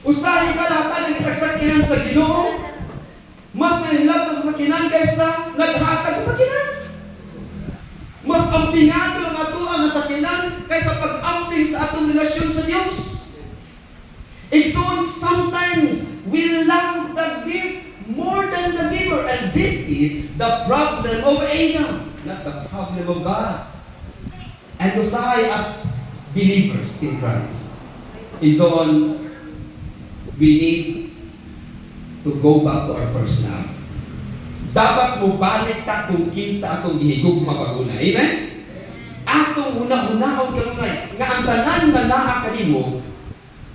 Usahay ka hatagan kag sakinan sa Ginoo. Mas na-inlove ka sa sakinan kaysa naghatag sa sakinan. Mas ampingado ang atuan na sakinan kaysa pag-amping sa atong relasyon sa Dios. Igsoon, sometimes we love the gift more than the giver, and this is the problem of Adam, not the problem of God. And usahay as believers in Christ, igsoon, we need to go back to our first love. Dapat mo balik ta kung kinsa atong gihigugma pag-una. Amen? Atong una-unahon kanunay nga ang tanan nga naa kanimo,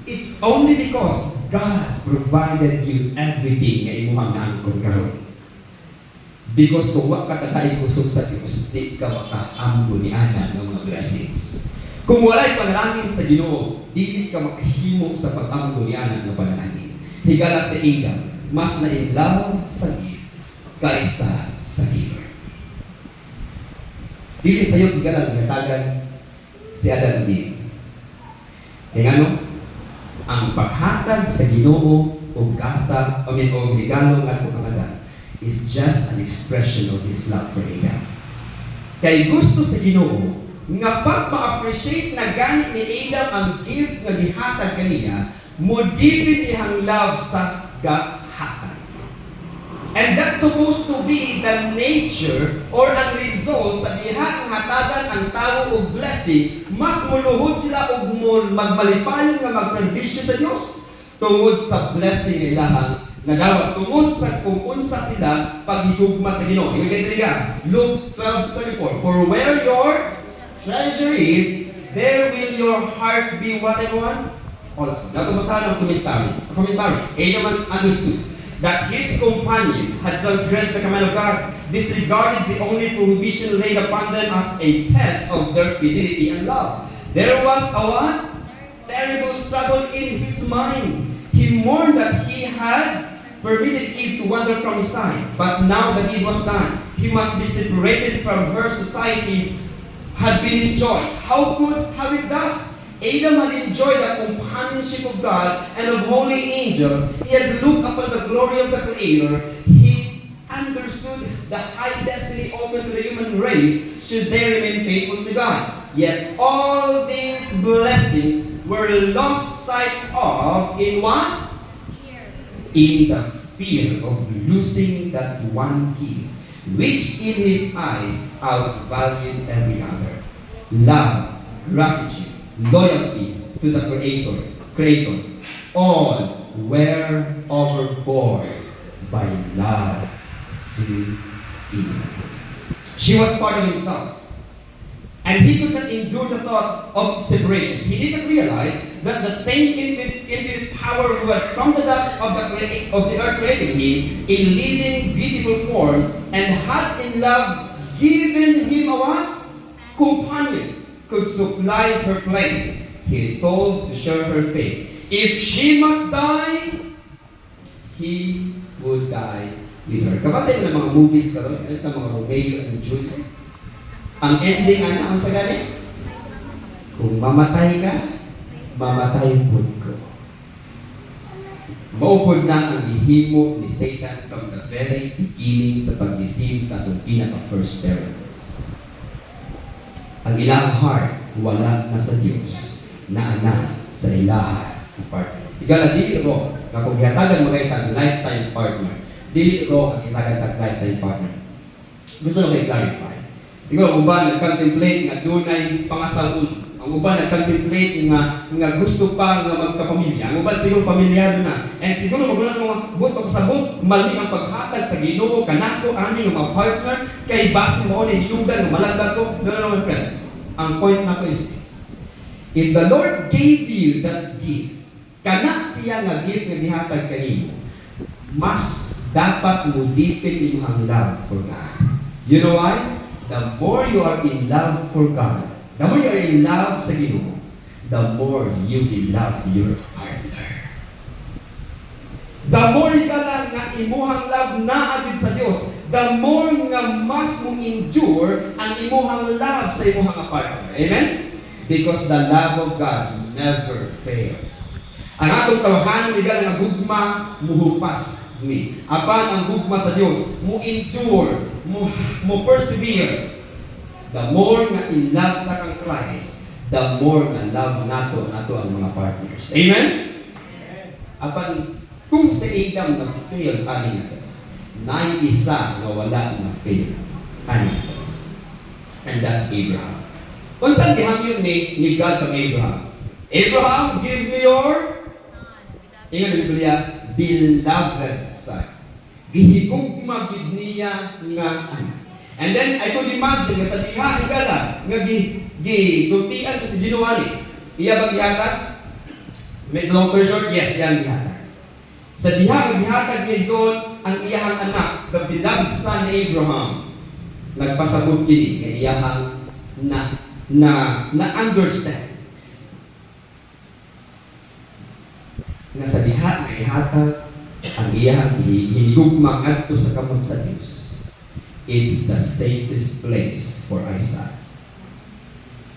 it's only because God provided you everything nga imuhang naangkon karon. Because kung wa ka tatay kusog sa Dios, di ka makaamgo ni ana ng mga blessings. Kung walay panalangin sa Ginoo, dili ka makahimo sa pag-amgo ni ana ng panalangin. Higala sa Adam, mas na-inlove sa gift kaysa sa giver. Dili sa'yo higala nagatagan si Adam and Eve. Kaya ano? Ang paghatag sa Ginoo o gasa o regalo nga po kamadan is just an expression of His love for Adam. Kay gusto sa Ginoo nga pag ma-appreciate na gani ni Adam ang gift nga gihatag kaniya, modipin iyang love sa gahatag. And that's supposed to be the nature or ang result sa diha ang hatagan ang tao og blessing, mas muluhod sila og magmalipayon nga magserbisyo sa Dios tungod sa blessing nila nagawat, tungod sa kung unsa sila paghigugma sa Ginoo. Ingay Luke 12:24, for where your treasure is, there will your heart be what everyone? Also, nato basahan ang commentary. Sa commentary, Adam understood that his companion had transgressed the command of God, disregarded the only prohibition laid upon them as a test of their fidelity and love. There was a what? Terrible struggle in his mind. He mourned that he had permitted Eve to wander from his side, but now that it was done, he must be separated from her society had been his joy. How could have it thus? Adam had enjoyed the companionship of God and of holy angels. He had looked upon the glory of the Creator. He understood the high destiny open to the human race should they remain faithful to God. Yet all these blessings were lost sight of in what? In the fear of losing that one gift, which in his eyes outvalued every other. Love, gratitude, loyalty to the Creator, all were overboard by love to Eve. She was part of himself. And he could not endure the thought of separation. He didn't realize that the same infinite power who had from the dust of the earth created him in living, beautiful form and had in love given him a what? Companion could supply her place. He resolved to share her fate. If she must die, he would die with her. Kapatid ng mga movies karon, ng mga Romeo and Juliet. Ang ending ang sa galing? Kung mamatay ka, mamatay po ko. Maupod na ang ihimo ni Satan from the very beginning sa pag-deceive sa atong pinaka-first parents. Ang ilang heart, wala na sa Diyos, naana sa ilaha ng partner. Igala, dili ro, kapag ihatagan mga itag lifetime partner, dili ro ang itagad lifetime partner. Gusto na kayo clarify. Siguro, ang uban nag-contemplate nga dunay pangasaon. Ang uban nag-contemplate nga gusto pa nga magkapamilya. Ang uban siguro pamilyado na. And siguro magulang mga but pasabot, mali ang paghatag sa Ginoo kanako ani nga mga partner kay base mo ni lugar nga malagdag ko. No, my friends. Ang point nako is this. If the Lord gave you that gift, kana siya nga gift nga gihatag kanimo, mas dapat mo deepen imong love for God. You know why? The more you are in love for God, the more you are in love sa Ginoo, the more you will love your partner. The more ka nga imuhang love na agad sa Dios, the more nga mas mong endure ang imuhang love sa imuhang partner. Amen? Because the love of God never fails. Ang atong tawhanon ni God nga gugma muhupas ni. Apan ang gugma sa Dios, mo endure, mo persevere. The more nga in love na kang Christ, the more nga love nato ang mga partners. Amen? Apan kung sa Adam na fail ani nga test, na isa nga wala na fail ani nga test. And that's Abraham. Kung saan gihangyo ni God kang Abraham? Abraham, give me your ingat ni Biblia, beloved son. Gihigugma gid niya nga anak. And then I could imagine nga sa diha igala nga gisultian sa si Ginuani. Iya ba gihatag? Make long story short, yes, yan gihatag. Sa diha nga gihatag ni Zon ang iyahang anak, the beloved son ni Abraham. Nagpasabot kini nga iyahang na understand nga sa diha nga ihatag ang iyang hinugma ngadto sa kamot sa Dios. It's the safest place for Isaac.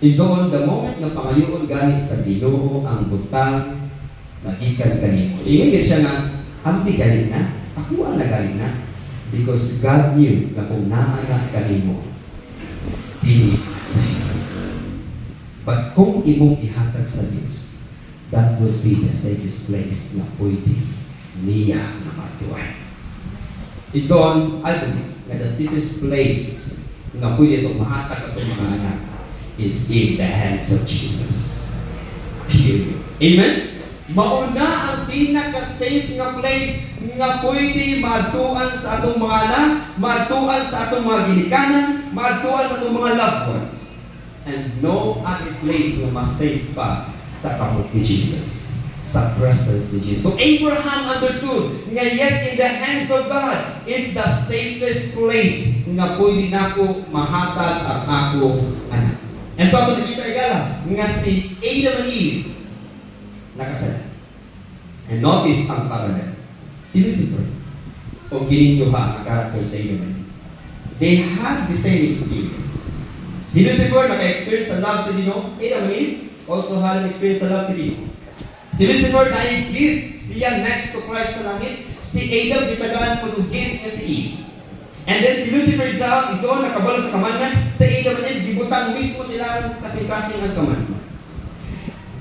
Izoon, the moment nga pangayoon gani sa Ginoo ang butang na ikan kanimo. Ingon siya nga, amti galing na, ako na galing na. Because God knew na kung naanak kanimo, dili safe. But kung imong ihatag sa Diyos, that would be the safest place na pwede niya na matuan. It's on, I believe, na the safest place na pwede itong mahatag at mga anak is in the hands of Jesus. Period. Amen? Mauna ang pinaka-safe nga place nga pwede matuan sa atong mga anak, matuan sa atong mga ginikanan, matuan sa atong mga loved ones. And no other place na mas safe pa sa kamot ni Jesus, sa presence ni Jesus. So Abraham understood nga yes, in the hands of God, it's the safest place nga pwede nako mahatag ang ako anak. And so ato nakita igala nga si Adam and Eve nakasala. And notice ang parallel. Si Lucifer o kining duha ang character sa Adam and Eve. They had the same experience. Si Lucifer naka-experience sa love sa Ginoo, Adam and Eve also had an experience sa love si Dino. Si Lucifer na i-give siya next to Christ sa langit. Si Adam gitagaan po to give niya si Eve. And then si Lucifer iso nakabalo sa commandments. Sa Adam and Eve, gibutang mismo sila kasing-kasing ang commandments.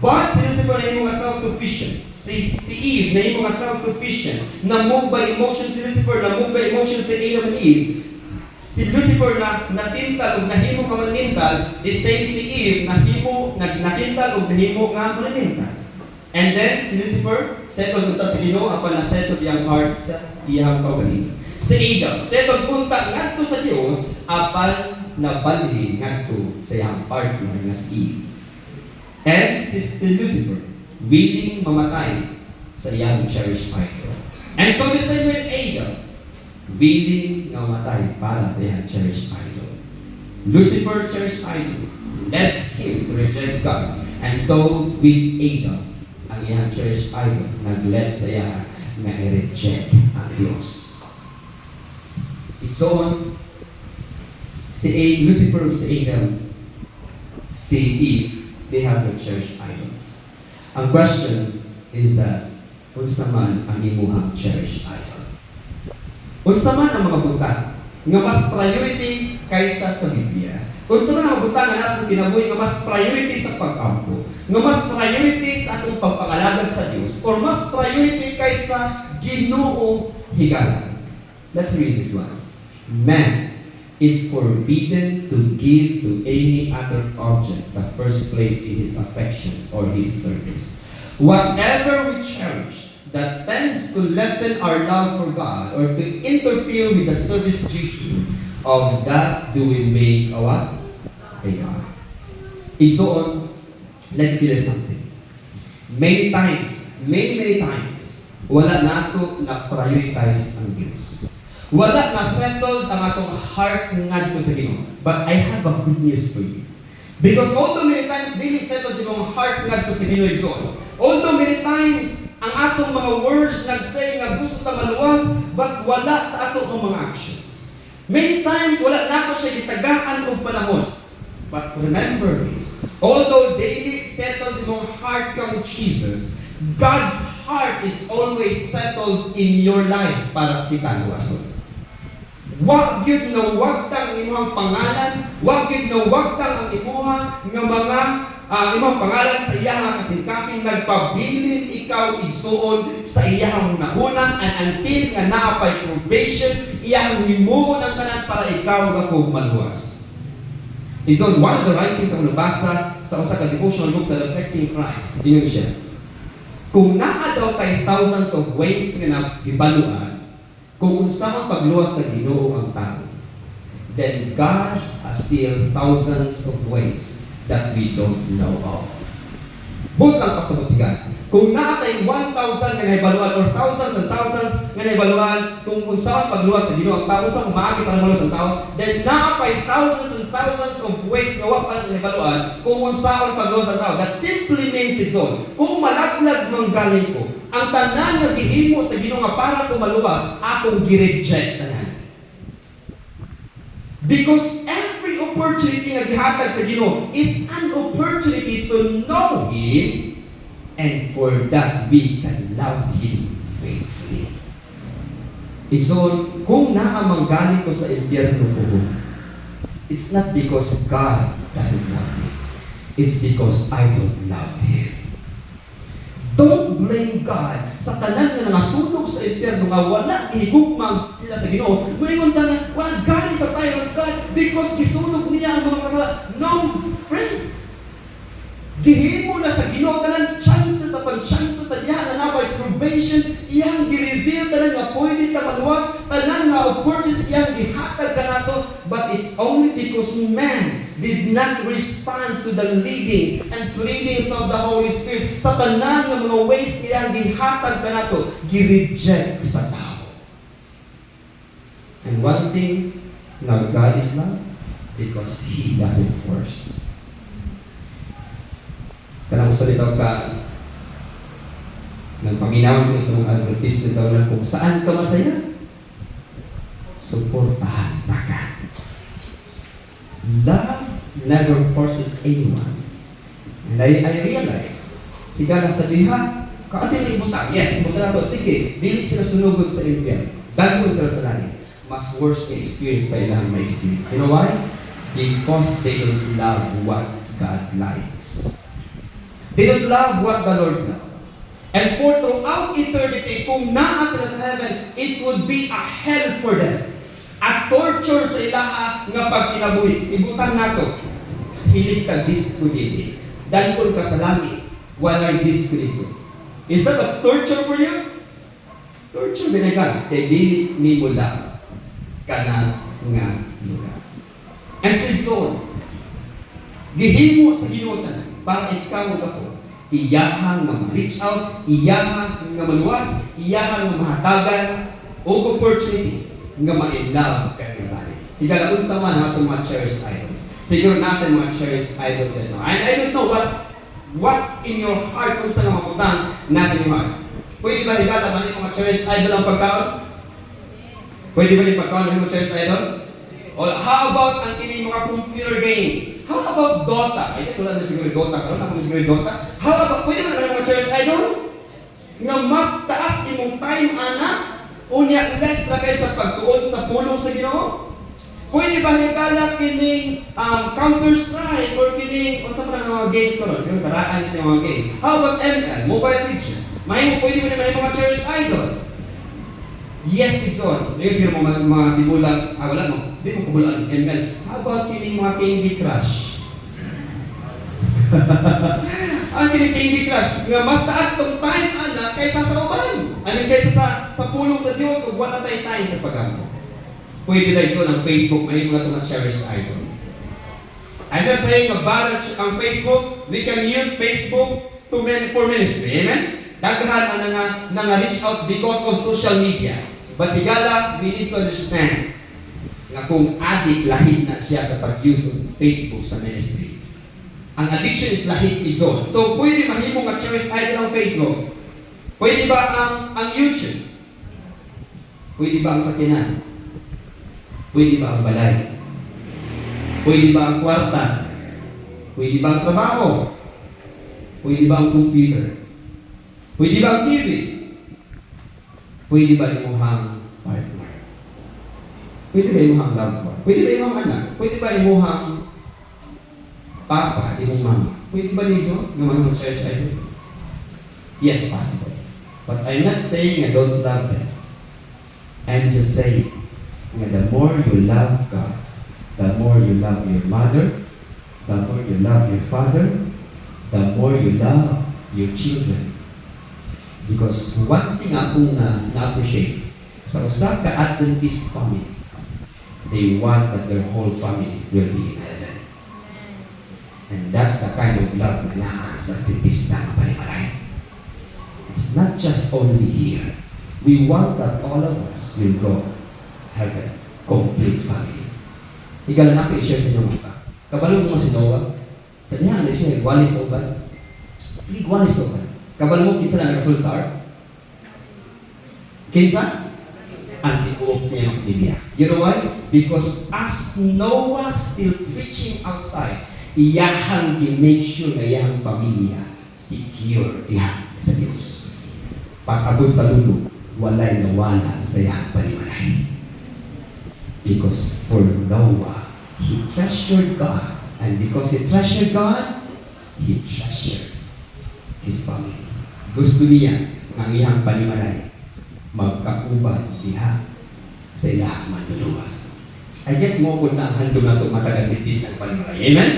But si Lucifer na yung mga self-sufficient. Si Eve na yung mga self-sufficient. Na-move by emotion si Lucifer, na-move by emotion si Adam and Eve. Si Lucifer na natintal o nahimo ka manintal, the same si Eve natintal o nahimo nga manintal. And then si Lucifer settled punta sa Ginoo apan na settled iyang heart sa iyang kaugalingon. Si Adam settled punta ngadto sa Dios apan nabalhin ngadto sa iyang partner nga si Eve. And si Lucifer willing mamatay sa iyang cherished idol. And so the same with Adam, willing na mamatay para sa iyang cherished idol. Lucifer cherished idol led him to reject God. And so with Adam, ang iyang cherished idol nag-led sa iya na i-reject ang Diyos. It's on si Lucifer, si Adam, si Eve, they have their cherished idols. Ang question is that unsa man ang imuhang cherished idol? Unsa man ang mga butang nga mas priority kaysa sa Biblia? Unsa man ang butang nga nasa kinabuhi nga mas priority sa pag-ampo, nga mas priority sa atong pagpangalagad sa Dios, or mas priority kaysa Ginoo higala? Let's read this one. Man is forbidden to give to any other object the first place in his affections or his service. Whatever we cherish that tends to lessen our love for God or to interfere with the service duty of that do we make a what? A God. And so on, let me tell you something. Many times, wala nato na prioritize ang Diyos. Wala na settled ang atong heart ngadto sa Ginoo. But I have a good news for you. Because although many times dili settled yung heart ngadto sa Ginoo Igsoon, although many times ang atong mga words nagsay nga gusto ta maluwas, but wala sa atong mga actions. Many times wala nato siya gitagaan og panahon. But remember this, although daily settled yung heart kang Jesus, God's heart is always settled in your life para kita luwason. Wag yun na wagtang imong pangalan, wag yun na wagtang ang imuha nga mga imong pangalan sa iyang kasing-kasing nagpabilin ikaw igsuon sa iyang nahunan and until nga naapay probation, iyang himuon ang tanan para ikaw gakog maluwas. Is on one of the writings ang nabasa sa usa ka devotional book sa Reflecting Christ. Ingon siya, kung naa daw tay thousands of ways nga nahibaluan, kung unsa ang pagluwas sa Ginoo ang tao, then God has still thousands of ways that we don't know of. Butang pasabutigan. Kung naatay 1,000 nga nahibaluan or thousands and thousands nga nahibaluan kung unsa ang pagluwas sa Ginoo ang tao, unsa ang maagi para maluwas ang tao, then naapay thousands and thousands of ways nga wa pa nahibaluan kung unsa ang pagluwas ang tao. That simply means ison, kung malaglag man galing ko, ang tanan nga gihimo sa Ginoo nga para ko maluwas, akong gi-reject tanan. Because every opportunity nga gihatag sa Ginoo is an opportunity to know Him, and for that we can love Him faithfully. Igsoon, kung naamanggali ko sa impyerno ko, it's not because God doesn't love me. It's because I don't love Him. Don't blame God sa tanan nga nangasunog sa impyerno nga wala ihigugmang sila sa Ginoo. Moingon ta nga, well, God is a tyrant God because gisunog niya ang mga kasalanan. No, friends. Gihimo na sa Ginoo tanan chances upon chances sa diha na napay probation, iyang gi-reveal tanan nga pwede ta maluwas, tanan nga opportunity iyang gihatag kanato, but it's only because man did not respond to the leadings and pleadings of the Holy Spirit. Sa tanan nga mga ways iyang gihatag kanato, gi-reject sa tao. And one thing, now God is love because He doesn't force. Kanang salitaw ka ng Panginoon ko sa mga advertisement sa ulan kung saan ka masaya, suportahan ka. Love never forces anyone. And I realize, higala sa diha, kaati na ibutang. Yes, ibutang na to. Sige, dili sila sunugod sa impyerno. Dagmon sila sa langit. Mas worse may experience pa ilang may experience. You know why? Because they don't love what God likes. They don't love what the Lord loves. And for throughout eternity, kung naa sila sa heaven, it would be a hell for them. A torture sa ilaha nga pagkinabuhi. Ibutang nato, hilig ka disco dili. Dankol ka sa langit, walay disco dito. Is that a torture for you? Torture binagal. Kay dili ni mo lang kana nga lugar. And so on. Gihimo sa ginutan para ikaw ako iyahang nga ma-reach out, iyahang nga maluwas, iyahang nga mahatagan o opportunity nga ma-love ka nga bali. Higala unsa man atong mga cherished idols. Siguro natin mga cherished idols ito. And I don't know what's in your heart kung saan mabutang nasa inyong heart. Pwede ba higala man yung mga cherished idol ang pagkaon? Pwede ba yung pagkaon ng mga cherished idol? Or how about ang kining mga computer games? How about Dota? I guess wala na siguro Dota karon, ako siguro Dota. How about pwede ba na mga cherished idol? Nga mas taas imong time ana, unya less na kayo sa pagtuon sa pulong sa Ginoo? Pwede ba higala kining Counter-Strike or kining unsa pa mga games karon? Siguro karaan sa mga game. How about ML, Mobile Legends? May pwede ba na mga cherished idol? Yes, it's on. Ngayon sila mga tibulang, wala mo, di mo kubulaan, ML. How about kining mga Candy Crush? Ang kining Candy Crush, nga mas taas tong time, anak, kaysa sa uban. Kaysa sa pulong sa Diyos, kung wala tayo time sa paggampo. Pwede na ito ng Facebook, may mga itong cherished idol. I'm not saying about ang Facebook, we can use Facebook for ministry, amen? Daghan ang nga-reach out because of social media. But higala, we need to understand na kung addict, lahit na siya sa pag-use of Facebook sa ministry. Ang addiction is lahit izon. So, pwede mahimong nga cherished idol ang Facebook. Pwede ba ang YouTube? Pwede ba ang sakinan? Pwede ba ang balay? Pwede ba ang kwarta? Pwede ba ang trabaho? Pwede ba ang computer? Pwede ba ang TV? Pwede ba imuhang partner? Pwede ba imuhang loved one? Pwede ba imuhang anak? Pwede ba imuhang papa, imong mama? Pwede ba niso? Nga mga cherished idols? Yes, possible. But I'm not saying I don't love them. I'm just saying nga the more you love God, the more you love your mother, the more you love your father, the more you love your children. Because one thing akong na-appreciate sa usa ka Adventist family, they want that their whole family will be in heaven. And that's the kind of love na naa sa Adventista ng Panimalay. It's not just only here. We want that all of us will go heaven, complete family. Higala na ko i-share sa inyo mga fact. Kabalo mo si Noah, sa diha na siya, Walis Oban. Sige, Walis Oban. Kabalo mo, kinsa na nakasulot sa ark? Kinsa? Ang tibuok niya ng Biblia. You know why? Because as Noah still preaching outside, iyahang i-make sure na iyahang pamilya secure iyahang sa Diyos. Pagkabot sa lulo, walay nawala sa iyahang panimalay. Because for Noah, he treasured God. And because he treasured God, he treasured his family. Gusto niya ang iyang panimalay magkauban diha sa iyang manluluwas. I guess mo po na ang handog na ito matagal-mitis ng panimalay. Amen?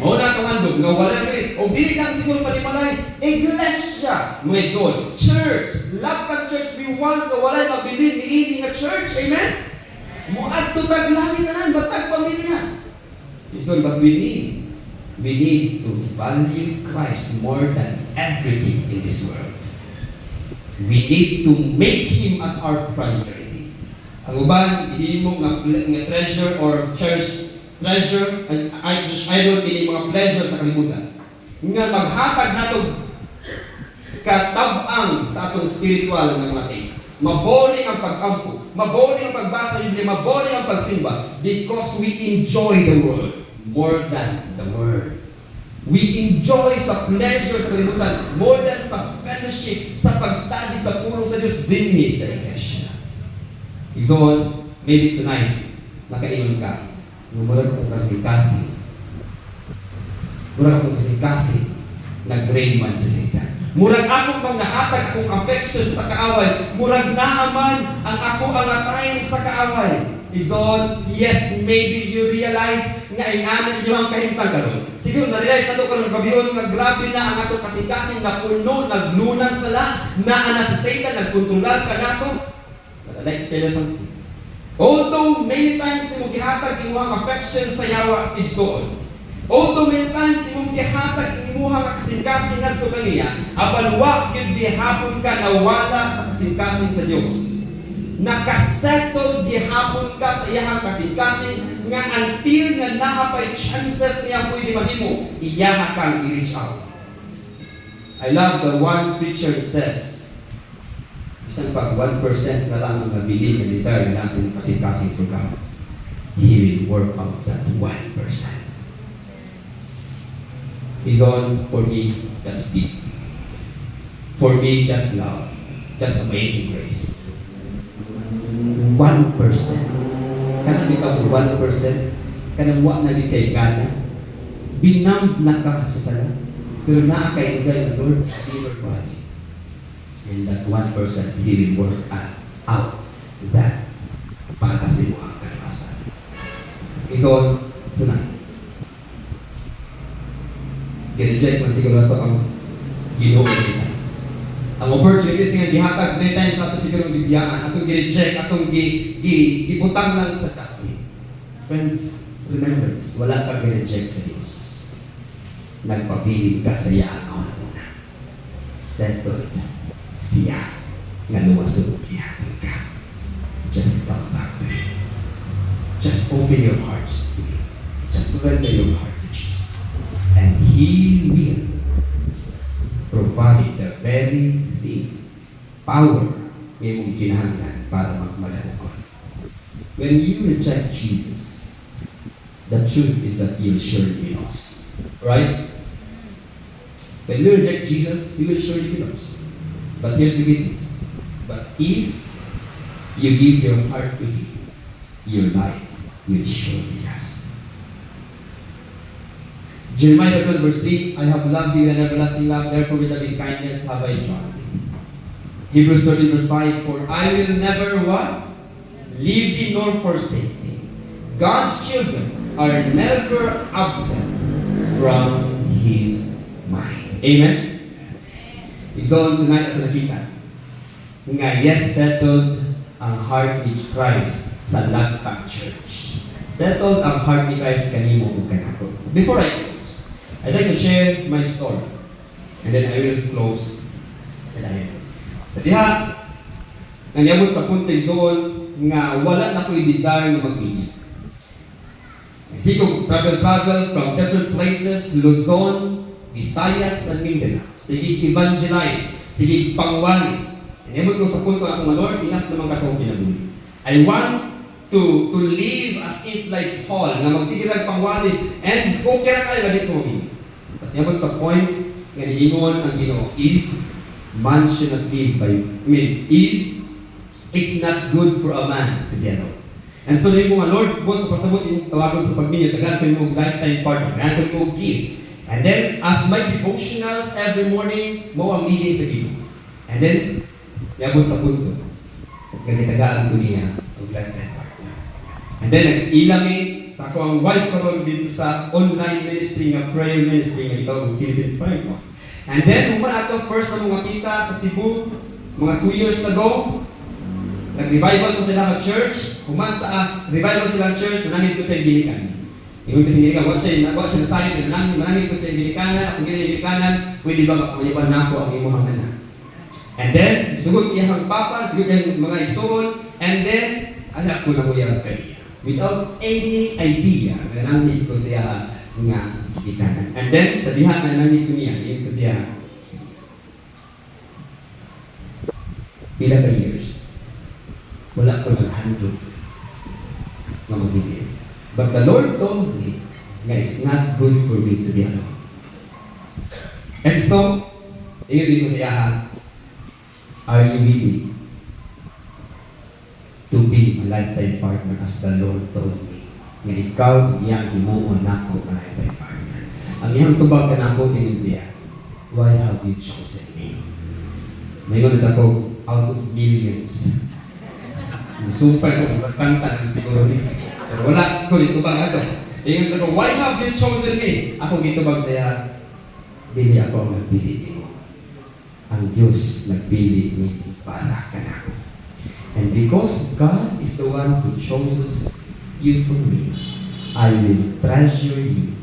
Mo na itong handog nga wala rin. O dili lang siguro panimalay. Iglesia mo exalt. Church. Lapat church we want ka walay mabilin ni nga church. Amen? Muad to taglangit na nan, batag pamilya. So, but we need to value Christ more than everything in this world. We need to make Him as our priority. Ang uban, hindi mo nga treasure or cherish treasure, I don't need mga pleasure sa kalimutan. Nga maghatag nato katabang sa atong spiritual ng mga taste. Maboring ang pag-ampo, maboring ang pagbasa ng Biblia, maboring ang pagsimba because we enjoy the world more than the Word. We enjoy sa pleasure sa kalibutan more than sa fellowship, sa pag-study sa pulong sa Diyos dinhi sa iglesia. So, maybe tonight, nakaiyon ka, murag kong kasi murag kong kasi nag-grade man sa Satan. Murag akong bang nahatag akong affection sa kaaway, murag naaman ang ako ang atayin sa kaaway. Izon, yes, maybe you realize nga ingana inyo ang kahimtang karon. Siguro na-realize nato karon kabiyon nga grabe na ang ato kasing-kasing na puno, naglunan sala, naa na sa Satan, nagkontrolar ka nato. But I'd like to tell you something. Although many times nimo gihatag imong affection sa yawa igsoon. Although many times imong gihatag imuha kasing-kasing ngadto kaniya, apan wa gyud gihapon ka nawala sa kasing-kasing sa Dios. Nakasettle gihapon ka sa iyang kasing-kasing nga until nga naapay chances niya pwede mahimo, iyaha kang i-reach out. I love the one preacher that says, isang pag 1% na lang ang nabili na desire na nasa kasing-kasing for God, He will work out that 1%. He's on, for me, that's deep. For me, that's love. That's amazing grace. 1%. Kanang bitaw 1%, kanang wa na di kay gana. Binamb na ka sa sala. Pero naa kay desire na Lord, deliver body. And that 1%, He will work out that para sa iyo ang karawasan. Is on tonight. Get-reject man siguro ito ang Ginoo many times. Ang opportunities nga gihatag many times ato siguro bibiyaan, atong gi-reject, atong gibutang lang sa dami. Friends, remember this, wala ka gi-reject sa Diyos. Nagpabiling ka sa iyang una. Settled siya nga lumasunod gihatag ka. Just come back to Him. Just open your hearts to Him. Just surrender your heart to Jesus. And He will provide the very thing, power, may mong kinahanglan para magmalangkot. When you reject Jesus, the truth is that you'll surely be lost. Right? When you reject Jesus, you will surely be lost. But here's the good news. But if you give your heart to Him, your life will surely last. Jeremiah 12 verse 3, I have loved you and everlasting love, therefore with loving kindness have I drawn thee. Hebrews 13 verse 5, for I will never what? Leave thee nor forsake thee. God's children are never absent from His mind. Amen? It's all tonight at nakita. Nga yes, settled ang heart ni Christ sa Lagtang Church. Settled ang heart ni Christ kanimo ug kanako. Before I close, I'd like to share my story. And then I will close. Sa diha, nangyabot sa puntay zone nga wala na ko'y desire na magpili. Sige travel from different places, Luzon, Visayas, and Mindanao. Sige evangelize, sige pangwali. Nangyabot ko sa punto akong Lord, enough naman ka sa akong kinabuhi. I want to live as if like Paul, na magsigilag pangwali, and okay na kayo, ganit mo mamili. At niyabot sa point, nga niingon ang Ginoo, man should not live by, it's not good for a man to be alone. And so nung mga Lord, buwan ko pasabot yung tawagon sa pagminyo, tagaan ko yung lifetime partner, tagaan ko yung gift. And then, as my devotionals every morning, mo ang leading sa Ginoo. And then, niyabot sa punto, tagaan ko niya ang lifetime partner. And then, nag-ilami sa ako ang wife ko ron dito sa online ministry nga prayer ministry nga ito ang Philippine Fire ko. And then, human ato, first na mga kita sa Cebu, mga 2 years ago, nag-revival ko sila ng church. Human sa revival sila ng church, manangin ko sa Igilikan. Ingon ko sa Igilikan, wala siya nasayang, manangin ko sa Igilikanan, akong Igilikanan, pwede ba makayaban na ako ang imong anak. And then, sugot iyang papa, sugot iyang mga isuon, and then, anak ko na mo iyang kaniya. Without any idea, nanangin ko siya nga Igilikanan. And then, sa diha, nanangin ko niya, yun ko siya, pila ka years, wala ko naghandog na magbigay. But the Lord told me that it's not good for me to be alone. And so, iyon din ko sa iya, are you ready to be a lifetime partner as the Lord told me? Nga ikaw iyang himuon nako nga lifetime partner. Ang iyang tubag ka nako din siya, why have you chosen me? Mayroon na ako out of millions. Sumpay ko, magkanta ng siguro ni. Pero wala ko dito ba ito? Ingon sa ko, why have you chosen me? Ako gitubag siya, dili ako ang nagpili mo. Ang Diyos nagpili ni para ka na. And because God is the one who chooses you for me, I will treasure you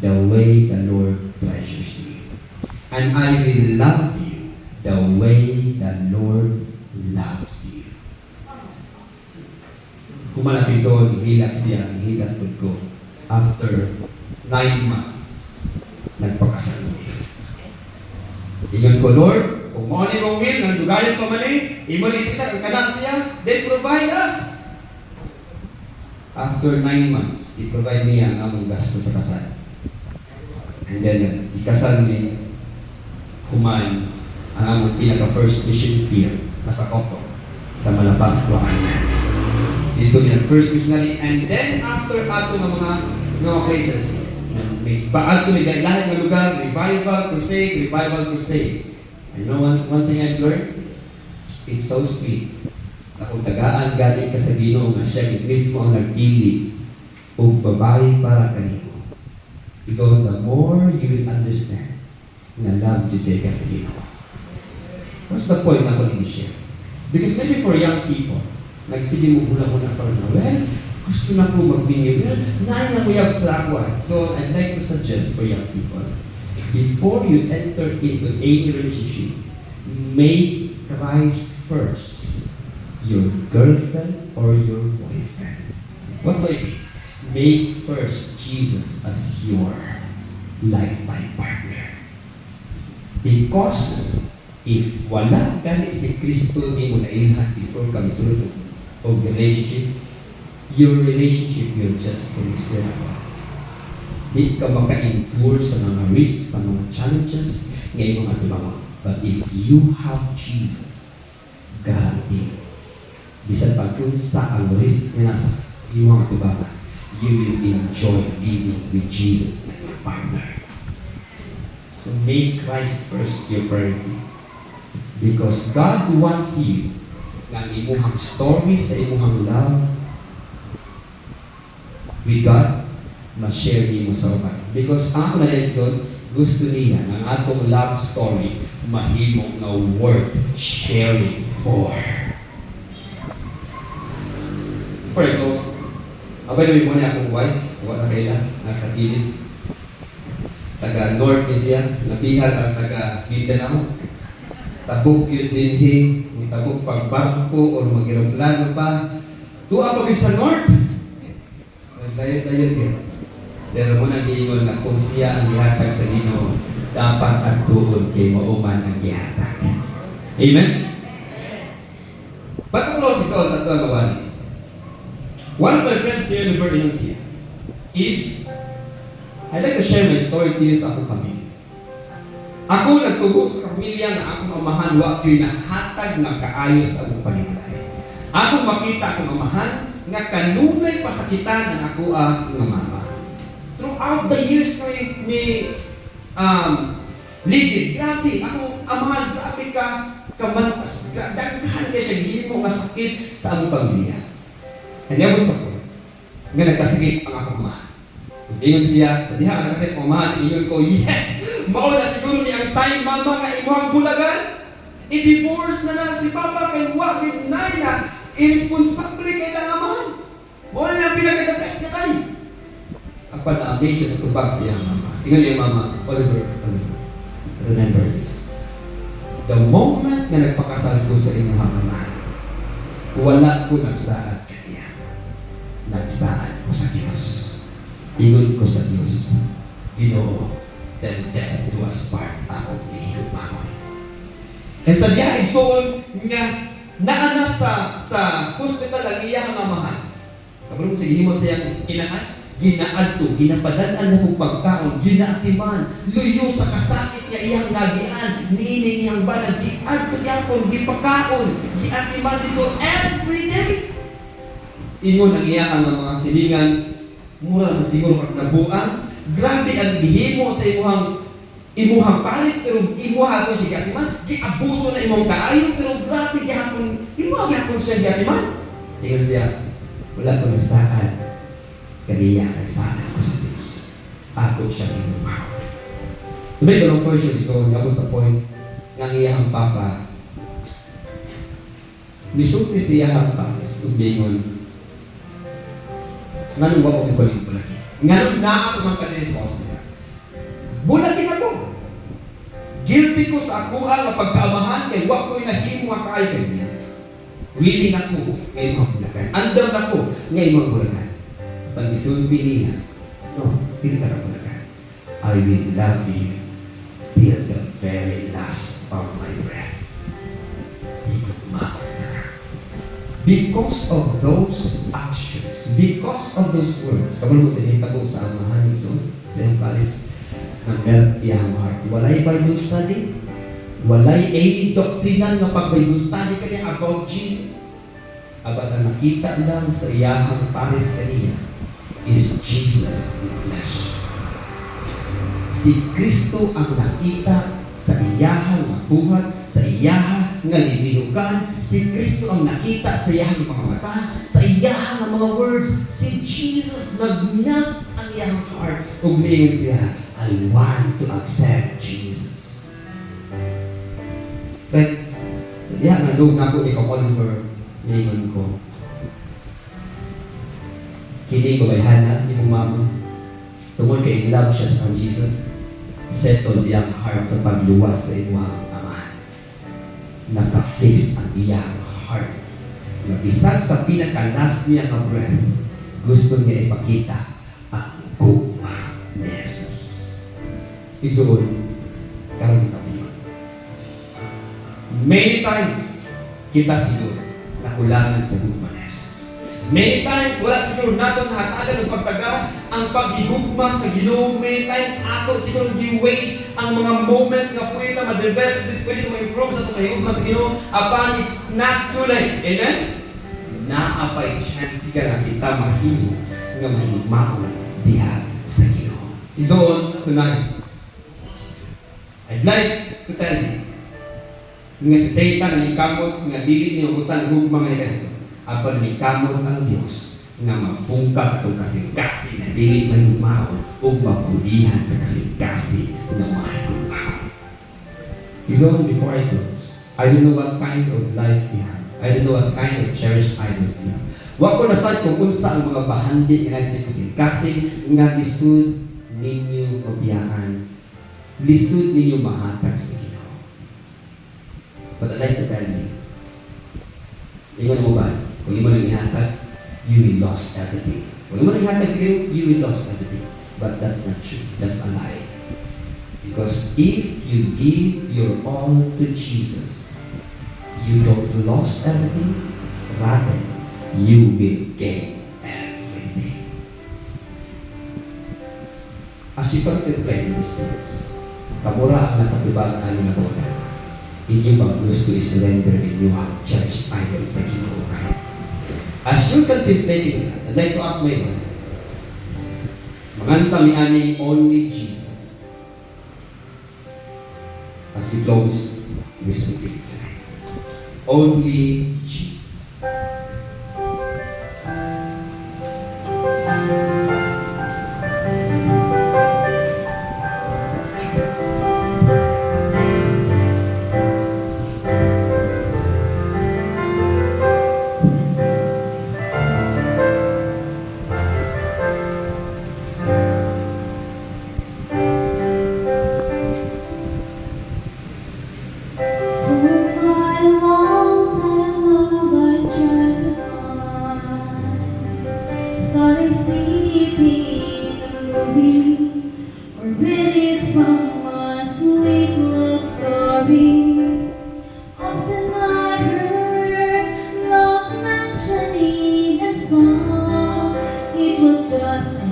the way the Lord treasures you. And I will love you the way the Lord loves you. Kung malating soon, hilak siya, hilak ko. After 9 months, nagpakasal mo. Ingon ko, Lord, kung mo ni mong will, nang dugayon pa man imo ni kita, ang kanak siya, then provide us. After 9 months, i-provide niya ang among gasto sa kasal. And then, ikasal ni Human, ang among pinaka-first mission field, nasa Koto, sa Malapas, Kuanan. Dito niya, first missionary, and then after ato ng mga places, may baal ko may lahat ng lugar, revival, crusade. And you know one thing I've learned? It's so sweet. Na kung tagaan galing ka sa Ginoo nga siya mismo ang nagpili o babae para kanino. So the more you will understand na love today ka sa Ginoo. What's the point na ko i-share? Because maybe for young people, nagsige mo hula-hula pa rin na, well, gusto na po magbingi. Well, nahin na mo yung sa ako. So, I'd like to suggest for young people, before you enter into any relationship, make Christ first your girlfriend or your boyfriend. What do I mean? Make first Jesus as your lifetime partner. Because if wala gani si Kristo ni mo na ilhan before kami sulod o relationship, your relationship will just miserable. Di ka maka-endure sa mga risks, sa mga challenges, ngayon mga tubangon. But if you have Jesus, guarantee, bisan pag-unsa ang risk na nasa iyong mga tubangan, you will enjoy living with Jesus as your partner. So make Christ first your priority. Because God wants you ng imuhang story sa imuhang love with God, ma-share niyo sa uban. Because ang ako na doon, gusto niya ng atong love story mahimo na worth sharing for. For it goes, abay mo na akong wife, wala kaila, nasa gilid. Taga North siya, nabihal ang taga Mindanao. Tabuk yun din may tabuk pagbarko o mag-aeroplano pa. Tuwa pa sa North. Layo-layo din. Pero muna diingon na kung siya ang gihatag sa Ginoo, dapat at tuon kay mauman ang gihatag. Amen? But to close ito sa tuwa gawani. One of my friends here in Valencia, I'd like to share my story to you sa akong pamilya. Ako nagtubo sa pamilya na akong amahan wa ko'y nahatag nga kaayo sa akong panimalay. Ako makita akong amahan nga kanunay pasakitan ng ako nga mama. Throughout the years may ligid, grabe, ako amahan, grabe ka kamantas, daghan ka siya gihimo nga sakit sa among pamilya. And never sa po, nga nagkasakit ang akong amahan. Ingon siya, sa diha kasi amahan, ingon ko, yes, mao na siguro ni ang time mama nga imuhang bulagan, i-divorce na si papa kay wa gid nay na irresponsible kay lang amahan. Mao na pinakagatas niya kay. Ako na-amaze siya sa tubag siya mama. Ingon niya mama, Oliver, remember this. The moment na nagpakasal ko sa inyong amahan, wala ko nagsaad kaniya. Nagsaad ko sa Diyos. Ingon ko sa Diyos, Ginoo, then death to us part ako pinihot mamon. And sa diya igsoon nga naana sa hospital ang iyang amahan. Kabalo mo sa himo sa iyang inahan, ginaadto, ginapadaan na mong pagkaon, ginaatiman, luyo sa kasakit nga iyang nagian, niining iyang banag, giadto gyapon, gipakaon, giatiman dito every day. Ingon ang iyang mga silingan, mura na siguro kag nabuang, grabe ang gihimo sa imuhang pares, pero imuha ko siya giatiman, giabuso na imong kaayo, pero grabe gihapon, imuha gihapon siya giatiman. Ingon siya, wala ko nagsaan, kaniya nagsana ko sa Diyos. Ako siya inumaw. Tubig ko ng version, so nga sa point, nga iyang papa, misulti siya ang pares, umingon, nga nung wako ko yung bulagi. Nga nung naa ko mang kanil sa hospital. Bulagin ako. Guilty ko sa ako ang pagkaamahan kay wako yung nahimo nga kaay kanya. Willing ako ngayon mga bulagan. Andam ako ngayon mga bulagan. Pag-isulti niya, no, hindi ka na bulagan. I will love you till the very last of my breath. Ito makot na. Because of those actions, because of those words, kabalo mo sa inyo sa amahan so, sa iyong palis, na melt iyang heart. Walay Bible study, walay any doctrinal na pag-Bible study kanya about Jesus. Aba na nakita lang sa iyahang pares kaniya is Jesus in flesh. Si Kristo ang nakita sa iyahang buhat, sa iyahang nga libihugan. Si Kristo ang nakita sa iyahang mga mata, sa iyahang mga words. Si Jesus nag-melt ang iyahang heart. Ug niingon siya, I want to accept Jesus. Friends, sa diha nga doon na ako ikaw Oliver, niingon ko, kini babayhana ni mong mama, tungkol kay love siya sa Jesus, settle iyang heart sa pagluwas sa imuhang amahan. Naka-fix ang iyang heart. Nabisag sa pinaka-last niya ng breath, gusto niya ipakita ang gugma ni Jesus. Isuon, karoon kami. Many times, kita siguro nakulangan sa gugma ni Jesus. Many times, wala siguro nato nahatagan ng pagtaga ang paghigugma sa Ginoo. Many times, ato siguro gi-waste ang mga moments nga pwede na ma-develop, pwede na ma-improve sa itong kahigugma sa Ginoo. Upon it's not too late. Amen? Naapay chance ka na kita mahimo nga mahigmaon diha sa Ginoo. So, tonight, I'd like to tell you, nga si Satan ang ikamot nga dili niyo utan hugma nga ganito. Apan ni kamot ang Dios nga mabungkag atong kasing-kasing na dili mahigmaon o mapulihan sa kasing-kasing na mahigmaon. So, before I close, I don't know what kind of life we have. I don't know what kind of cherished idols we have. Wa ko nasad kung unsa ang mga bahandi nga sa kasing-kasing nga lisod ninyo mabiyaan. Lisod ninyo mahatag sa Ginoo. But I'd like to tell you, ingon mo ba? Kung imo nang ihatag, you will lose everything. Kung imo nang ihatag sa Ginoo, you will lose everything. But that's not true. That's a lie. Because if you give your all to Jesus, you don't lose everything. Rather, you will gain everything. As you contemplate these things, kamura ang nakatubag ang nga bola. Inyo bang gusto i-surrender inyong cherished idols sa Ginoo kayo? As you're contemplating that, I'd like to ask my wife, manganta mi aning only Jesus. As we close this meeting tonight, only Jesus. Just a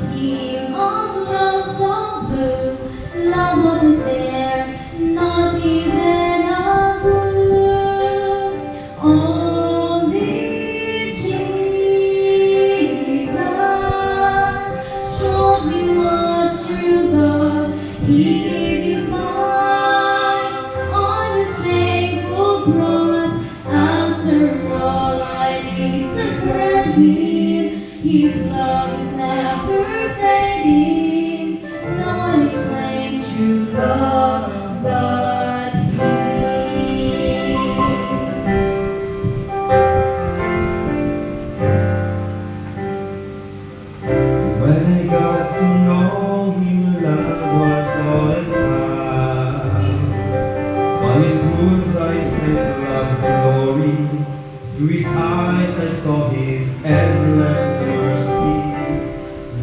He gave His life on a shameful cross. After all, I need to hurt Him. His love is never fading. No one explains true love but He. When I got to know Him, love was all I found. By His wounds I sensed love's glory. Through His eyes I saw His endless mercy.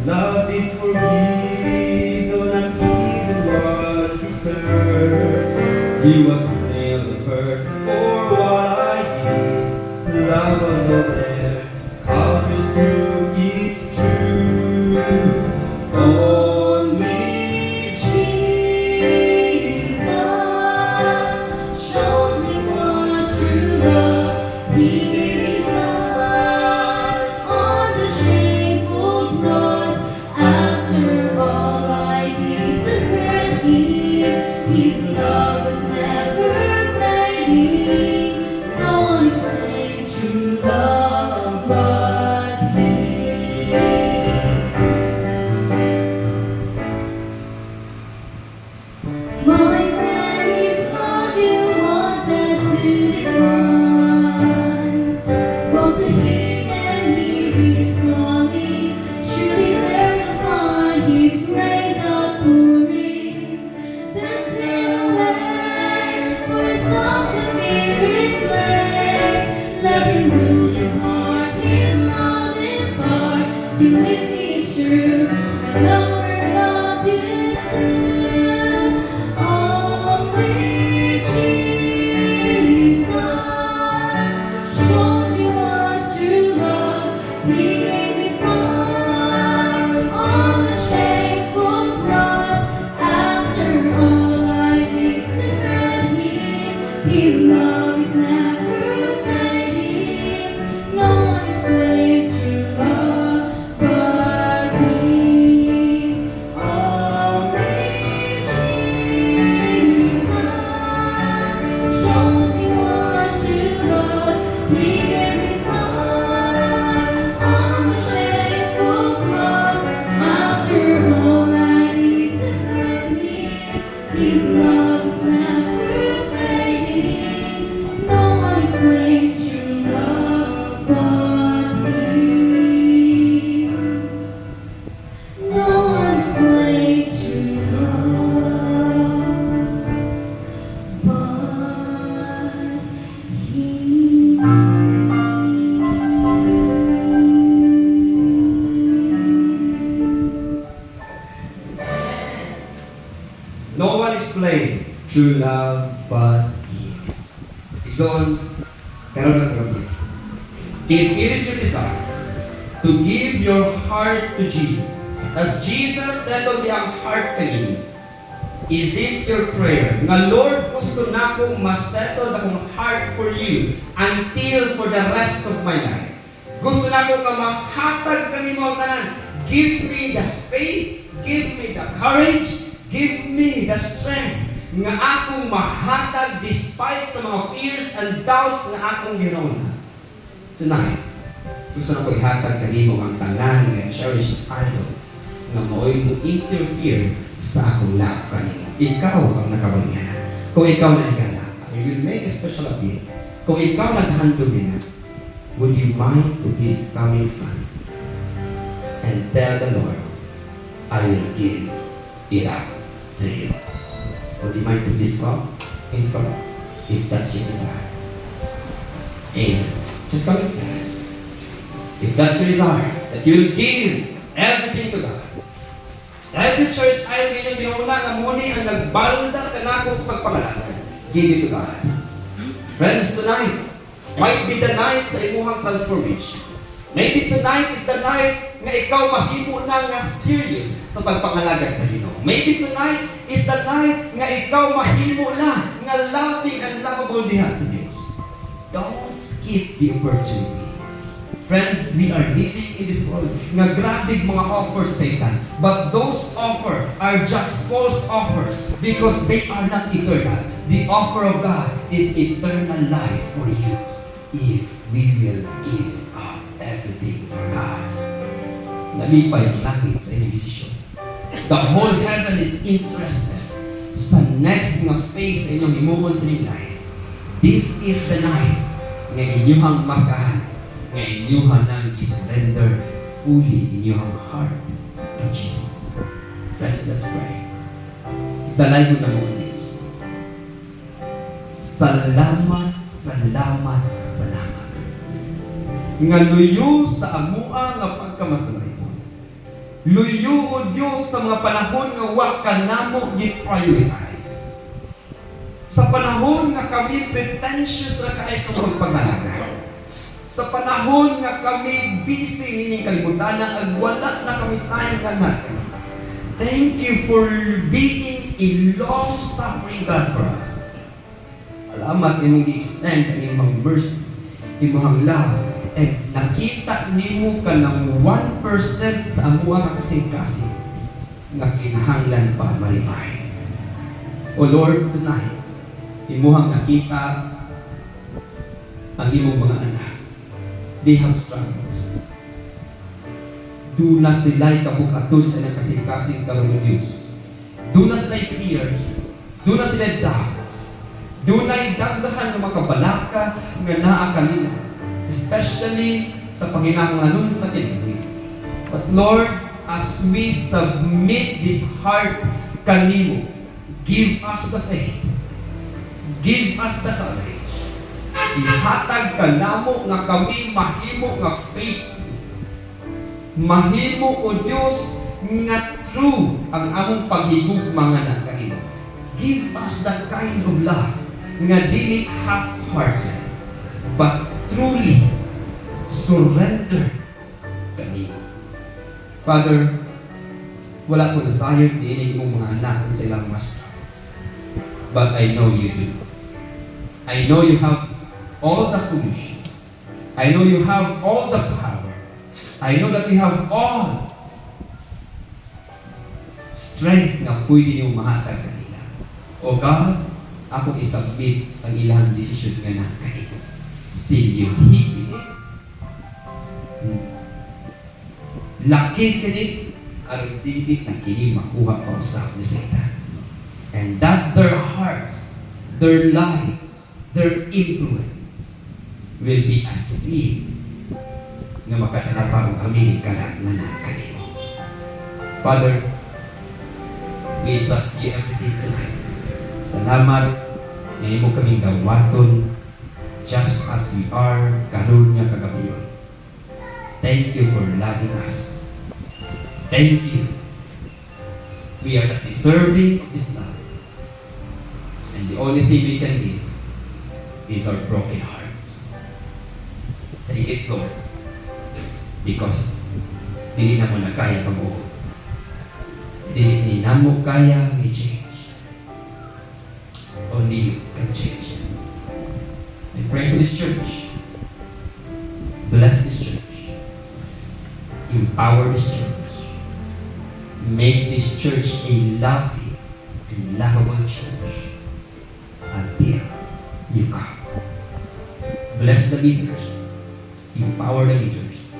Love did forgive, though not even what deserved. He was nailed and hurt for what I did. Love was all there, Calvary's proof it's true. Only Jesus showed me what true love. He gave His life on the shameful cross. After all, I need to hurt Him. His love was never fading. No one explains true love but He. My friend, if love you wanted to define, go to Him and hear His calling. Surely there you'll find His grace outpouring. Then sail away, for His love can be replaced. Let Him rule your heart, His love impart. Believe me, it's true, and lover loves you too. Only Jesus showed me what's true love. He gave His life on the shameful cross. After all, I need to hurt Him. His love is never fading. No one explains true love but He. Only Jesus showed me what's true love. He gave His life on the shameful cross. After all, I need to hurt Him. His love is never fading. No one explains true love but He. No one explains true love but no one explained true love but He. Igsoon, karon lang gabi. If it is your desire to give your heart to Jesus, as Jesus settled iyang heart kanimo, is it your prayer nga Lord, gusto na kong masettle akong heart for you until for the rest of my life. Gusto na ko nga mahatag kanimo ang tanan. Give me the faith, give me the courage, give me the strength nga akong mahatag despite sa mga fears and doubts nga akong ginona. Tonight, gusto na ko ihatag kanimo ang tanan nga cherished idols nga mooy mo interfere sa akong love kanimo. Ikaw ang nakabangyana. Kung ikaw na igala, I will make a special appeal. Kung ikaw naghandog na, would you mind to please come in front and tell the Lord, I will give it up to you. Would you mind to please come in front if that's your desire? Amen. Just come in front. If that's your desire, that you will give everything to God. Every church ay ngayon ginauna nga muni ang nagbalda kanako sa pagpangalanan. Give it to God. Friends, tonight might be the night sa imuhang transformation. Maybe tonight is the night nga ikaw mahimo na nga serious sa pagpangalagad sa Ginoo. Maybe tonight is the night nga ikaw mahimo na nga loving and lovable diha sa Diyos. Don't skip the opportunity. Friends, we are living in this world. Nga grabe mga offers, Satan. But those offers are just false offers because they are not eternal. The offer of God is eternal life for you if we will give up everything for God. Nalipay ang langit sa inyong desisyon. The whole heaven is interested sa next nga phase sa inyong imuon sa inyong life. This is the night nga inyong makahan, nga inyong nang surrender fully inyong heart to Jesus. Friends, let's pray. Dalay ko na mo, Diyos. Salamat, salamat, salamat. Nga luyo sa amua nga pagkamasamay mo. Luyo o Diyos sa mga panahon nga wa ka namo gi-prioritize. Sa panahon nga kami pretentious na kaay sa mga pag-alaga. Sa panahon nga kami busy nining kalibutan na wala na kami time nga natin. Thank you for being a long-suffering God for us. Salamat imong i-extend ang imong mercy, imong love, and nakita nimo ka ng 1% sa amuha nga kasing-kasing nga kinahanglan pa ma-revive. O Lord, tonight, imuhang nakita ang imong mga anak. They have struggles. Do na sila'y kabukatod sa ilang kasing-kasing karoon ng Diyos. Do na sila'y fears. Do na sila'y doubts. Do na'y dagdahan ng mga kabalaka nga naa kanila. Especially sa panginahanglanon sa kinabuhi. But Lord, as we submit this heart kanimo, give us the faith. Give us the courage. Ihatag ka namo nga kami mahimo nga faithful. Mahimo o Diyos nga true ang among paghigugma nga nagkaino. Give us that kind of love nga dili half-hearted but truly surrender kanimo. Father, wala ko nasayod niinig mong mga anak sa ilang mga struggles. But I know you do. I know you have all the solutions. I know you have all the power. I know that you have all strength na pwede niyong mahatag kanila. O God, ako isubmit ang ilang desisyon nga na kanila. Sinyo higit. Laki kanit, aron dili na kini makuha pa usap ni Satan. And that their hearts, their lives, their influence will be a seed na makatalapaw kami kanagmanan kanimo. Father, we trust you everything tonight. Salamat na imo kaming dawaton just as we are karon nga kagabiyon. Thank you for loving us. Thank you. We are not deserving of this love. And the only thing we can give is our broken hearts. Take it, Lord. Because dili na mo na kaya pabuo. Dili na mo kaya i-change. Only you can change. I pray for this church. Bless this church. Empower this church. Make this church a loving and lovable church until you come. Bless the leaders. Empower the leaders.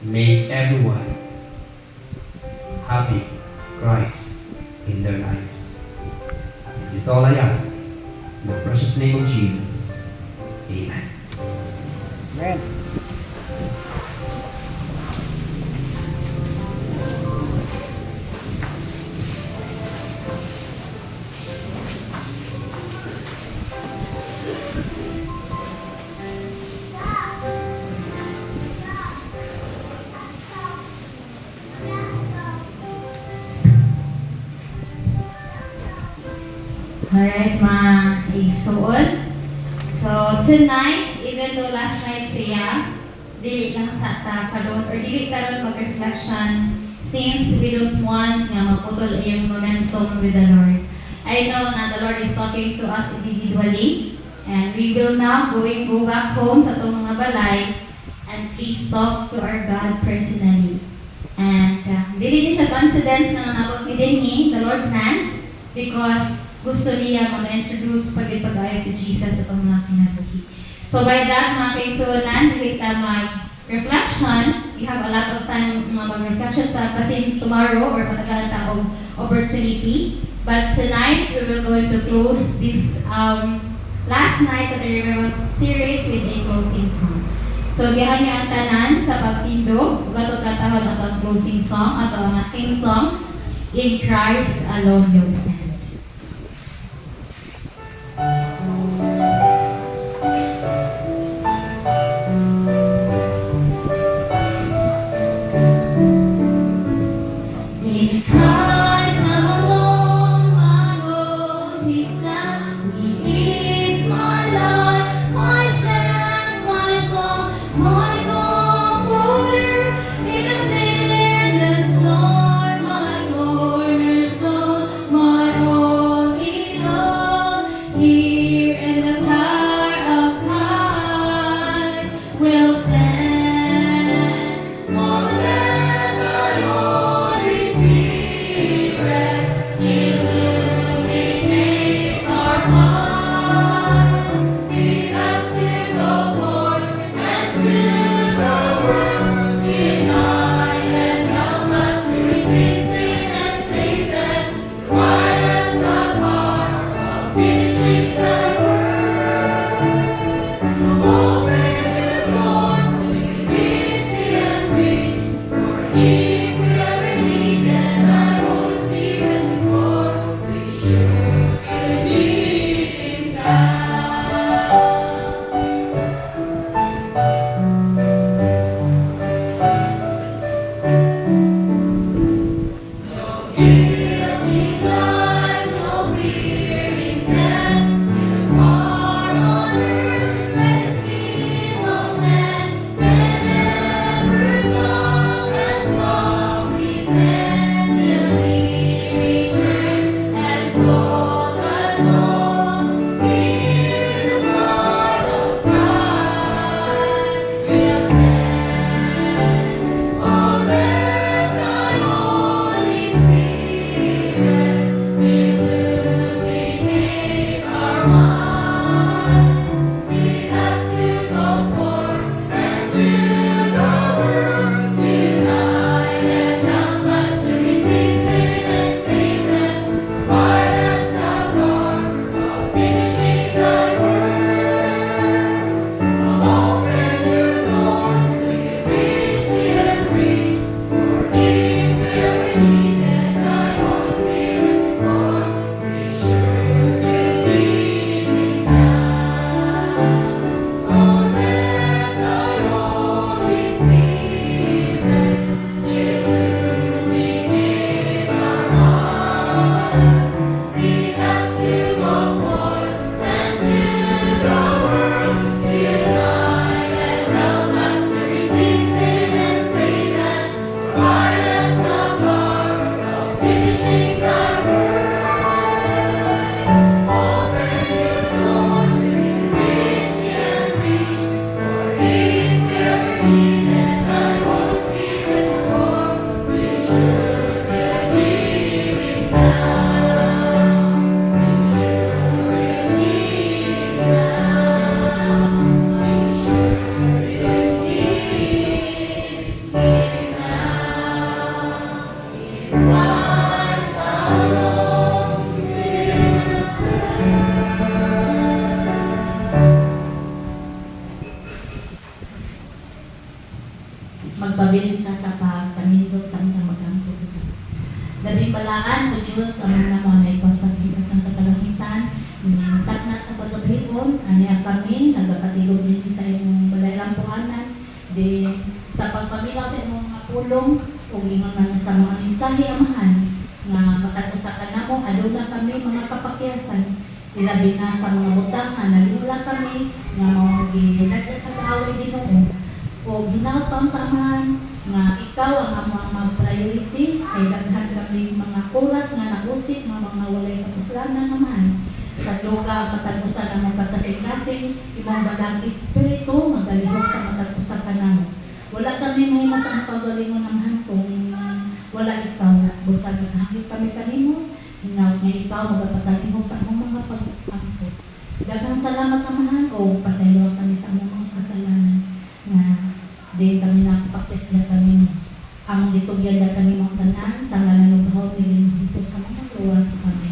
Make everyone having Christ in their lives. This is all I ask. In the precious name of Jesus. Amen. Amen. Alright, mga igsuon. So, tonight, even though last night siya, dili lang sa ta karon or dili karon mag-reflection since we don't want nga maputol yung momentum with the Lord. I know na the Lord is talking to us individually and we will now go back home sa itong mga balay and please talk to our God personally. And dili ni siya coincidence na nabot ni dinhi the Lord plan because gusto niya mag-introduce pag-ayo si Jesus sa mga kinabuhi. So by that, mga kaigsuonan, kita mag-reflection. You have a lot of time nga mag-reflection kasi tomorrow or patagalan ta og opportunity. But tonight, we will going to close this last night of the Revival series with a closing song. So, gihan niyo ang tanan sa pagtindog, ug ato katahon atong closing song, ato ang theme song, In Christ Alone You'll Stand. In Christ alone, my Lord is found. He is my life, my strength, my song, my comforter. In the fear and the storm, my cornerstone, my all in all. Here in the power of Christ will stand. Oh, let the Holy Spirit illuminate our hearts. Lead us to go forth and to the world. Unite and help us to resist sin and Satan. Provide us the power of finishing the work. Open the doors so we reach the unreached. For if we ever needed thy Holy Spirit before, we surely need him now. Guilty life, no fear in death, neither far on earth, where the scheme of man can ever come as long we stand till he returns and calls us home. Here in the blood of Christ we'll stand. Oh, let thy Holy Spirit illuminate our minds. Lead us to go forth and to the world. Unite and help us to resist sin and Satan. Provide us the power of finishing thy work. Open your doors so we can reach the unreached. For if we ever needed thy Holy Spirit before, we surely need him now. Oh, let thy Holy Spirit illuminate our hearts. Lead us to go forth and to the world. Unite and help us to resist sin and Satan. Provide us the power of finishing thy work. Open your doors so we can reach the unreached. For if we ever needed thy Holy Spirit before, we surely need him now. We surely need him now. We surely need him now. In Christ alone we'll stand. Magpabilin ka sa pagpanindog sa aming magampo. Labing balaan o Diyos sa mga mo na ikaw sa bigas ng katalangitan, nintak na sa pagkabrion, aniya kami, nagkakatilog din sa imong balaylang puhanan, di sa pagpamilaw sa imong mga pulong, o ingon man sa mga mensahe amahan, nga matagos ka na mo, aduna kami mga kapakyasan, ilabi na sa mga butangan, nalula kami, nga mga ginagad sa kaaway Ginoo, o ginapang taman nga ikaw ang among priority kay daghan kami mga oras nga nagusik mga walay kapuslanan naman kadluga matagusan ang mga kasing-kasing imong balang espiritu magalihok sa matagusan kanamo. Wala kami mahimo sa pagalingon naman kung wala ikaw. Busag hangit kami kanimo. Hinaw nga ikaw magapatalimog sa among mga pag-angkot. Daghang salamat amahan o pasaylo kami sa among mga kasalanan na di kami nakapaktis na kami mo. Ang ditugyan na kami mong tanan sa ngalan ng kahon ni Jesus sa mga luwas sa kami.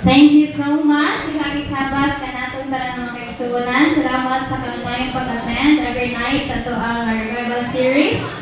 Thank you so much. Happy Sabbath ka natong tanan mga kaigsuonan. Salamat sa kanunayang pag-attend every night sa to ang revival series.